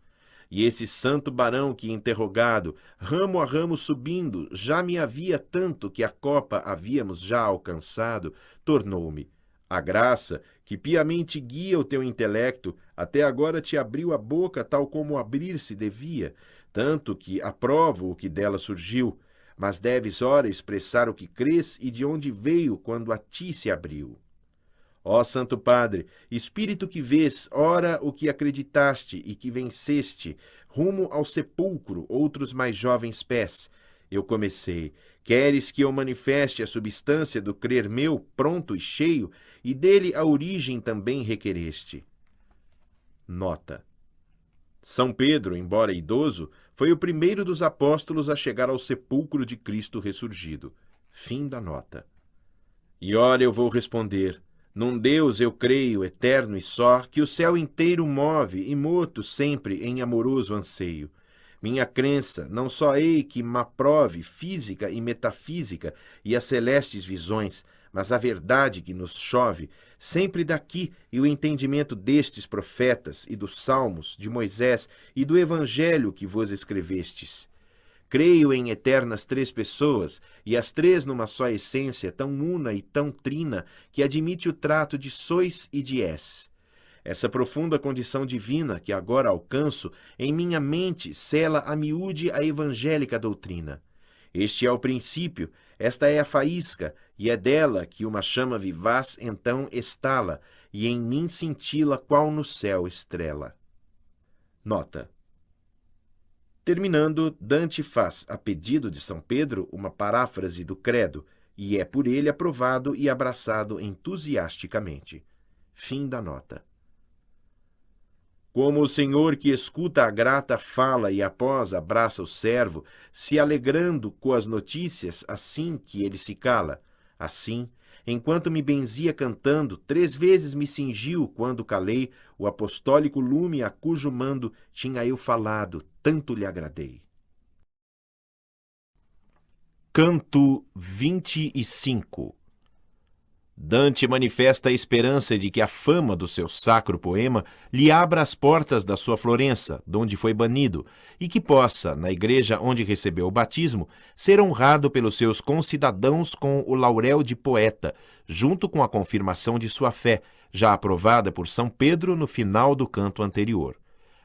E esse santo barão que, interrogado, ramo a ramo subindo, já me havia tanto que a copa havíamos já alcançado, tornou-me. A graça, que piamente guia o teu intelecto, até agora te abriu a boca tal como abrir-se devia, tanto que aprovo o que dela surgiu, mas deves ora expressar o que crês e de onde veio quando a ti se abriu. Ó Santo Padre, Espírito que vês, ora o que acreditaste e que venceste, rumo ao sepulcro outros mais jovens pés. Eu comecei, queres que eu manifeste a substância do crer meu, pronto e cheio, e dele a origem também requereste. Nota. São Pedro, embora idoso, foi o primeiro dos apóstolos a chegar ao sepulcro de Cristo ressurgido. Fim da nota. E ora eu vou responder, num Deus eu creio, eterno e só, que o céu inteiro move, imoto sempre em amoroso anseio. Minha crença não só hei que m'aprove física e metafísica e as celestes visões, mas a verdade que nos chove, sempre daqui e o entendimento destes profetas e dos salmos, de Moisés e do evangelho que vos escrevestes. Creio em eternas três pessoas, e as três numa só essência, tão una e tão trina, que admite o trato de sois e de és. Essa profunda condição divina que agora alcanço, em minha mente cela a miúde a evangélica doutrina. Este é o princípio, esta é a faísca, e é dela que uma chama vivaz então estala, e em mim cintila qual no céu estrela. Nota. Terminando, Dante faz, a pedido de São Pedro, uma paráfrase do Credo, e é por ele aprovado e abraçado entusiasticamente. Fim da nota. Como o Senhor que escuta a grata fala e após abraça o servo, se alegrando com as notícias assim que ele se cala. Assim, enquanto me benzia cantando, 3 vezes me cingiu quando calei o apostólico lume a cujo mando tinha eu falado, tanto lhe agradei. Canto 25. Dante manifesta a esperança de que a fama do seu sacro poema lhe abra as portas da sua Florença, donde foi banido, e que possa, na igreja onde recebeu o batismo, ser honrado pelos seus concidadãos com o laurel de poeta, junto com a confirmação de sua fé, já aprovada por São Pedro no final do canto anterior.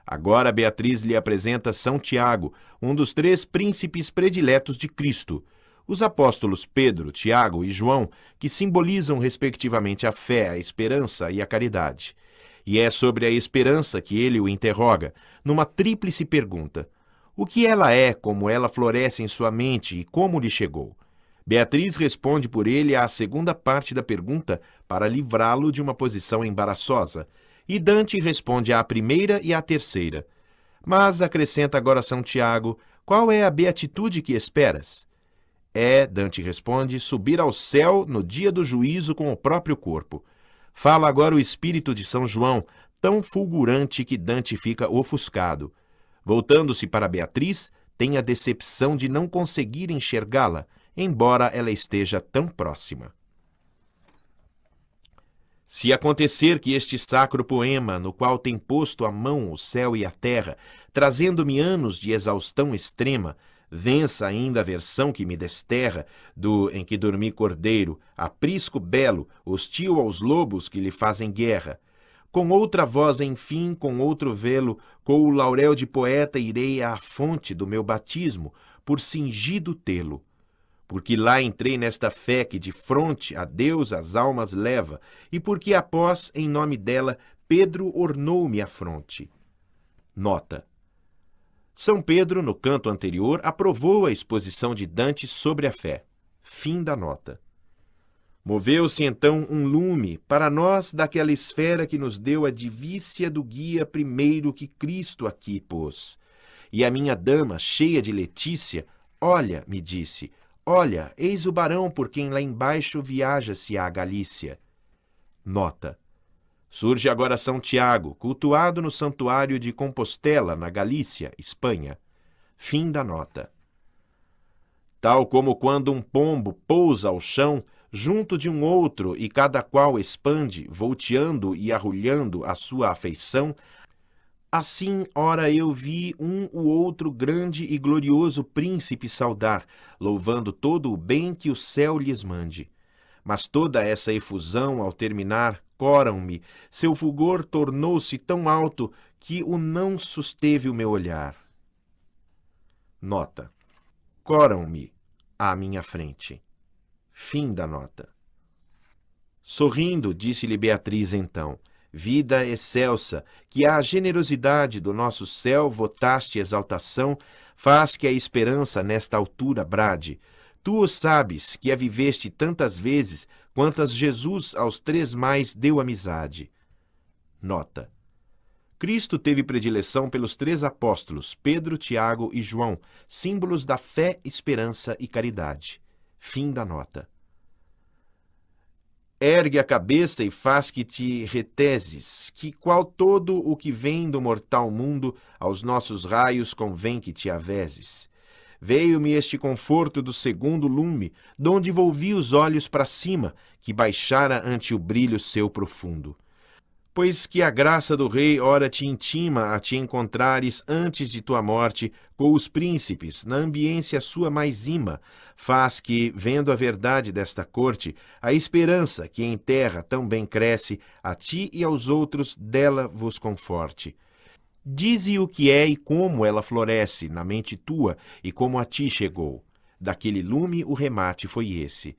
Agora Beatriz lhe apresenta São Tiago, um dos 3 príncipes prediletos de Cristo, os apóstolos Pedro, Tiago e João, que simbolizam respectivamente a fé, a esperança e a caridade. E é sobre a esperança que ele o interroga, numa tríplice pergunta. O que ela é, como ela floresce em sua mente e como lhe chegou? Beatriz responde por ele à segunda parte da pergunta para livrá-lo de uma posição embaraçosa, e Dante responde à primeira e à terceira. Mas, acrescenta agora São Tiago, qual é a beatitude que esperas? Dante responde, subir ao céu no dia do juízo com o próprio corpo. Fala agora o espírito de São João, tão fulgurante que Dante fica ofuscado. Voltando-se para Beatriz, tem a decepção de não conseguir enxergá-la, embora ela esteja tão próxima. Se acontecer que este sacro poema, no qual tem posto a mão o céu e a terra, trazendo-me anos de exaustão extrema, vença ainda a versão que me desterra, do em que dormi cordeiro, aprisco belo, hostil aos lobos que lhe fazem guerra. Com outra voz, enfim, com outro velo, com o laurel de poeta irei à fonte do meu batismo, por cingido tê-lo. Porque lá entrei nesta fé que de fronte a Deus as almas leva, e porque após, em nome dela, Pedro ornou-me a fronte. Nota. São Pedro, no canto anterior, aprovou a exposição de Dante sobre a fé. Fim da nota. Moveu-se então um lume para nós daquela esfera que nos deu a divícia do guia primeiro que Cristo aqui pôs. E a minha dama, cheia de letícia, olha, me disse, olha, eis o barão por quem lá embaixo viaja-se à Galícia. Nota. Surge agora São Tiago, cultuado no santuário de Compostela, na Galícia, Espanha. Fim da nota. Tal como quando um pombo pousa ao chão, junto de um outro, e cada qual expande, volteando e arrulhando a sua afeição, assim, ora eu vi o outro grande e glorioso príncipe saudar, louvando todo o bem que o céu lhes mande. Mas toda essa efusão, ao terminar, coram-me, seu fulgor tornou-se tão alto que o não susteve o meu olhar. Nota. Coram-me à minha frente. Fim da nota. Sorrindo, disse-lhe Beatriz então, vida excelsa, que à generosidade do nosso céu votaste exaltação, faz que a esperança nesta altura brade. Tu o sabes, que a viveste tantas vezes, quantas Jesus aos 3 mais deu amizade. Nota. Cristo teve predileção pelos 3 apóstolos, Pedro, Tiago e João, símbolos da fé, esperança e caridade. Fim da nota. Ergue a cabeça e faz que te reteses, que qual todo o que vem do mortal mundo, aos nossos raios convém que te aveses. Veio-me este conforto do segundo lume, donde volvi os olhos para cima, que baixara ante o brilho seu profundo. Pois que a graça do rei ora te intima a te encontrares antes de tua morte com os príncipes, na ambiência sua mais ima, faz que, vendo a verdade desta corte, a esperança que em terra tão bem cresce, a ti e aos outros dela vos conforte. Dize o que é e como ela floresce na mente tua e como a ti chegou. Daquele lume o remate foi esse.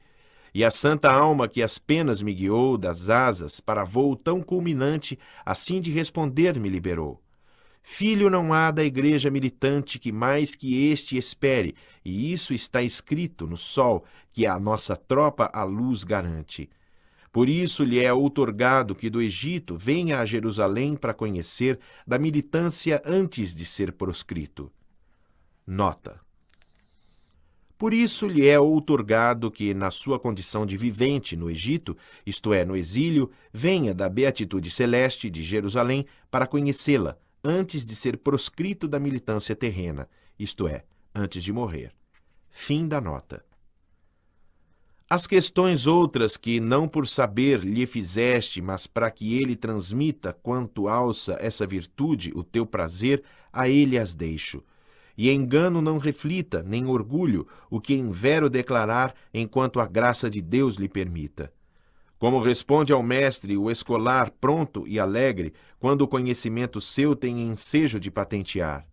E a santa alma que as penas me guiou das asas para voo tão culminante, assim de responder me liberou. Filho não há da igreja militante que mais que este espere, e isso está escrito no sol, que a nossa tropa a luz garante. Por isso lhe é outorgado que do Egito venha a Jerusalém para conhecer da militância antes de ser proscrito. Nota. Por isso lhe é outorgado que, na sua condição de vivente no Egito, isto é, no exílio, venha da beatitude celeste de Jerusalém para conhecê-la, antes de ser proscrito da militância terrena, isto é, antes de morrer. Fim da nota. As questões outras que, não por saber, lhe fizeste, mas para que ele transmita quanto alça essa virtude, o teu prazer, a ele as deixo. E engano não reflita, nem orgulho, o que em vero declarar, enquanto a graça de Deus lhe permita. Como responde ao mestre o escolar pronto e alegre, quando o conhecimento seu tem ensejo de patentear.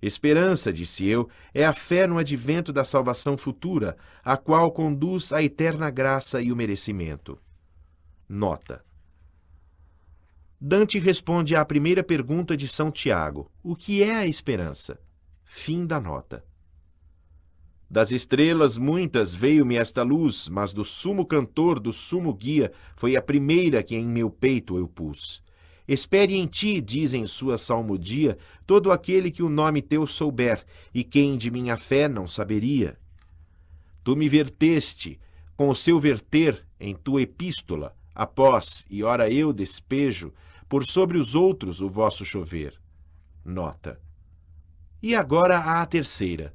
Esperança, disse eu, é a fé no advento da salvação futura, a qual conduz à eterna graça e o merecimento. Nota. Dante responde à primeira pergunta de São Tiago: o que é a esperança? Fim da nota. Das estrelas muitas veio-me esta luz, mas do sumo cantor, do sumo guia, foi a primeira que em meu peito eu pus. Espere em ti, diz em sua salmodia, todo aquele que o nome teu souber, e quem de minha fé não saberia. Tu me verteste, com o seu verter, em tua epístola, após, e ora eu despejo, por sobre os outros o vosso chover. Nota. E agora há a terceira.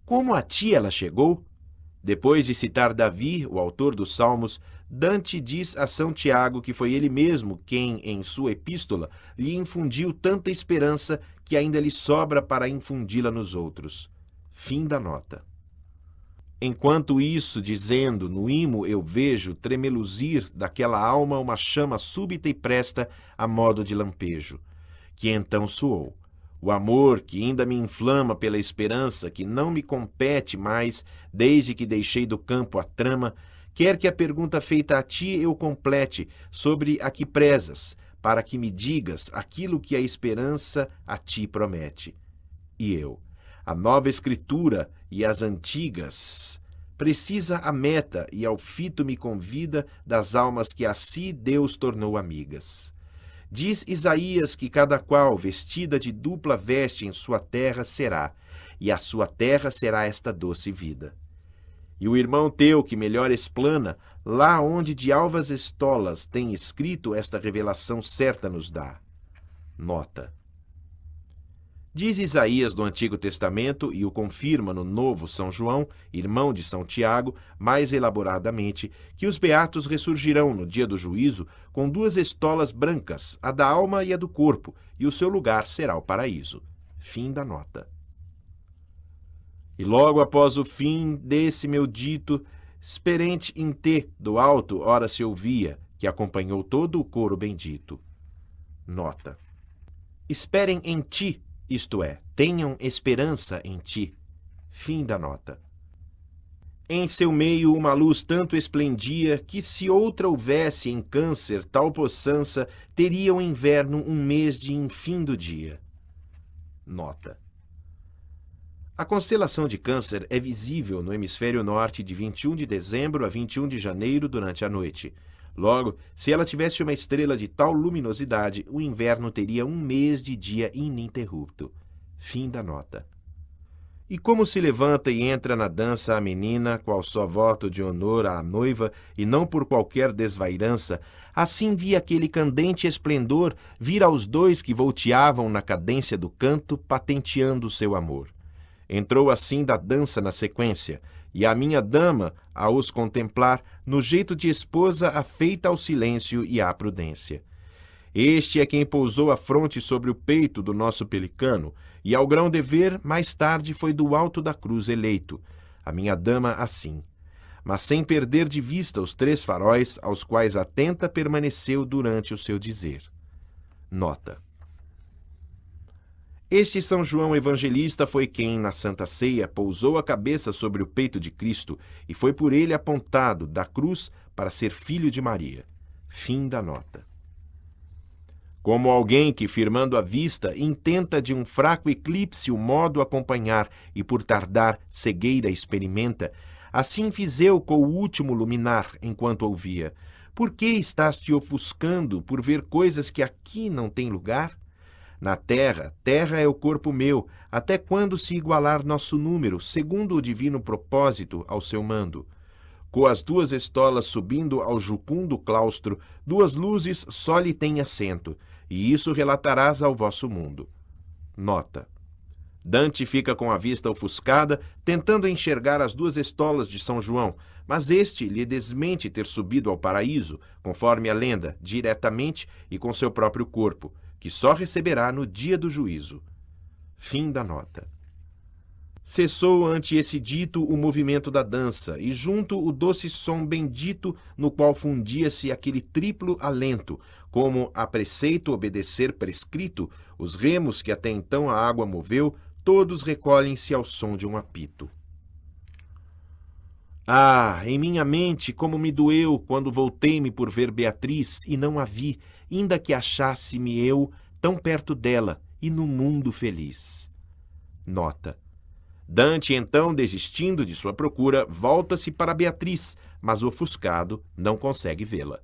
Como a ti ela chegou? Depois de citar Davi, o autor dos Salmos, Dante diz a São Tiago que foi ele mesmo quem, em sua epístola, lhe infundiu tanta esperança que ainda lhe sobra para infundi-la nos outros. Fim da nota. Enquanto isso, dizendo, no imo eu vejo tremeluzir daquela alma uma chama súbita e presta a modo de lampejo, que então soou. O amor que ainda me inflama pela esperança que não me compete mais desde que deixei do campo a trama, quer que a pergunta feita a ti eu complete sobre a que prezas, para que me digas aquilo que a esperança a ti promete. E eu, a nova escritura e as antigas, precisa a meta e ao fito me convida das almas que a si Deus tornou amigas. Diz Isaías que cada qual, vestida de dupla veste em sua terra será, e a sua terra será esta doce vida. E o irmão teu, que melhor explana, lá onde de alvas estolas tem escrito esta revelação certa nos dá. Nota. Diz Isaías do Antigo Testamento, e o confirma no Novo São João, irmão de São Tiago, mais elaboradamente, que os beatos ressurgirão no dia do juízo com duas estolas brancas, a da alma e a do corpo, e o seu lugar será o paraíso. Fim da nota. E logo após o fim desse meu dito, esperente in te, do alto, ora se ouvia, que acompanhou todo o coro bendito. Nota. Esperem em ti, isto é, tenham esperança em ti. Fim da nota. Em seu meio uma luz tanto esplendia que se outra houvesse em Câncer tal possança, teria o inverno um mês de infindo dia. Nota. A constelação de Câncer é visível no hemisfério norte de 21 de dezembro a 21 de janeiro durante a noite. Logo, se ela tivesse uma estrela de tal luminosidade, o inverno teria um mês de dia ininterrupto. Fim da nota. E como se levanta e entra na dança a menina, qual só voto de honor à noiva, e não por qualquer desvairança, assim vi aquele candente esplendor vir aos dois que volteavam na cadência do canto, patenteando seu amor. Entrou assim da dança na sequência, e a minha dama, a os contemplar, no jeito de esposa afeita ao silêncio e à prudência. Este é quem pousou a fronte sobre o peito do nosso pelicano, e ao grão dever, mais tarde foi do alto da cruz eleito. A minha dama assim. Mas sem perder de vista os 3 faróis aos quais atenta permaneceu durante o seu dizer. Nota. Este São João Evangelista foi quem, na Santa Ceia, pousou a cabeça sobre o peito de Cristo e foi por ele apontado da cruz para ser filho de Maria. Fim da nota. Como alguém que, firmando a vista, intenta de um fraco eclipse o modo acompanhar e por tardar cegueira experimenta, assim fiz eu com o último luminar enquanto ouvia. Por que estás te ofuscando por ver coisas que aqui não têm lugar? Na terra, terra é o corpo meu, até quando se igualar nosso número, segundo o divino propósito ao seu mando. Com as 2 estolas subindo ao jucundo claustro, 2 luzes só lhe têm assento, e isso relatarás ao vosso mundo. Nota. Dante fica com a vista ofuscada, tentando enxergar as 2 estolas de São João, mas este lhe desmente ter subido ao paraíso, conforme a lenda, diretamente e com seu próprio corpo, que só receberá no dia do juízo. Fim da nota. Cessou ante esse dito o movimento da dança, e junto o doce som bendito no qual fundia-se aquele triplo alento, como a preceito obedecer prescrito, os remos que até então a água moveu, todos recolhem-se ao som de um apito. Ah, em minha mente, como me doeu quando voltei-me por ver Beatriz e não a vi, ainda que achasse-me eu tão perto dela e no mundo feliz. Nota. Dante, então, desistindo de sua procura, volta-se para Beatriz, mas ofuscado não consegue vê-la.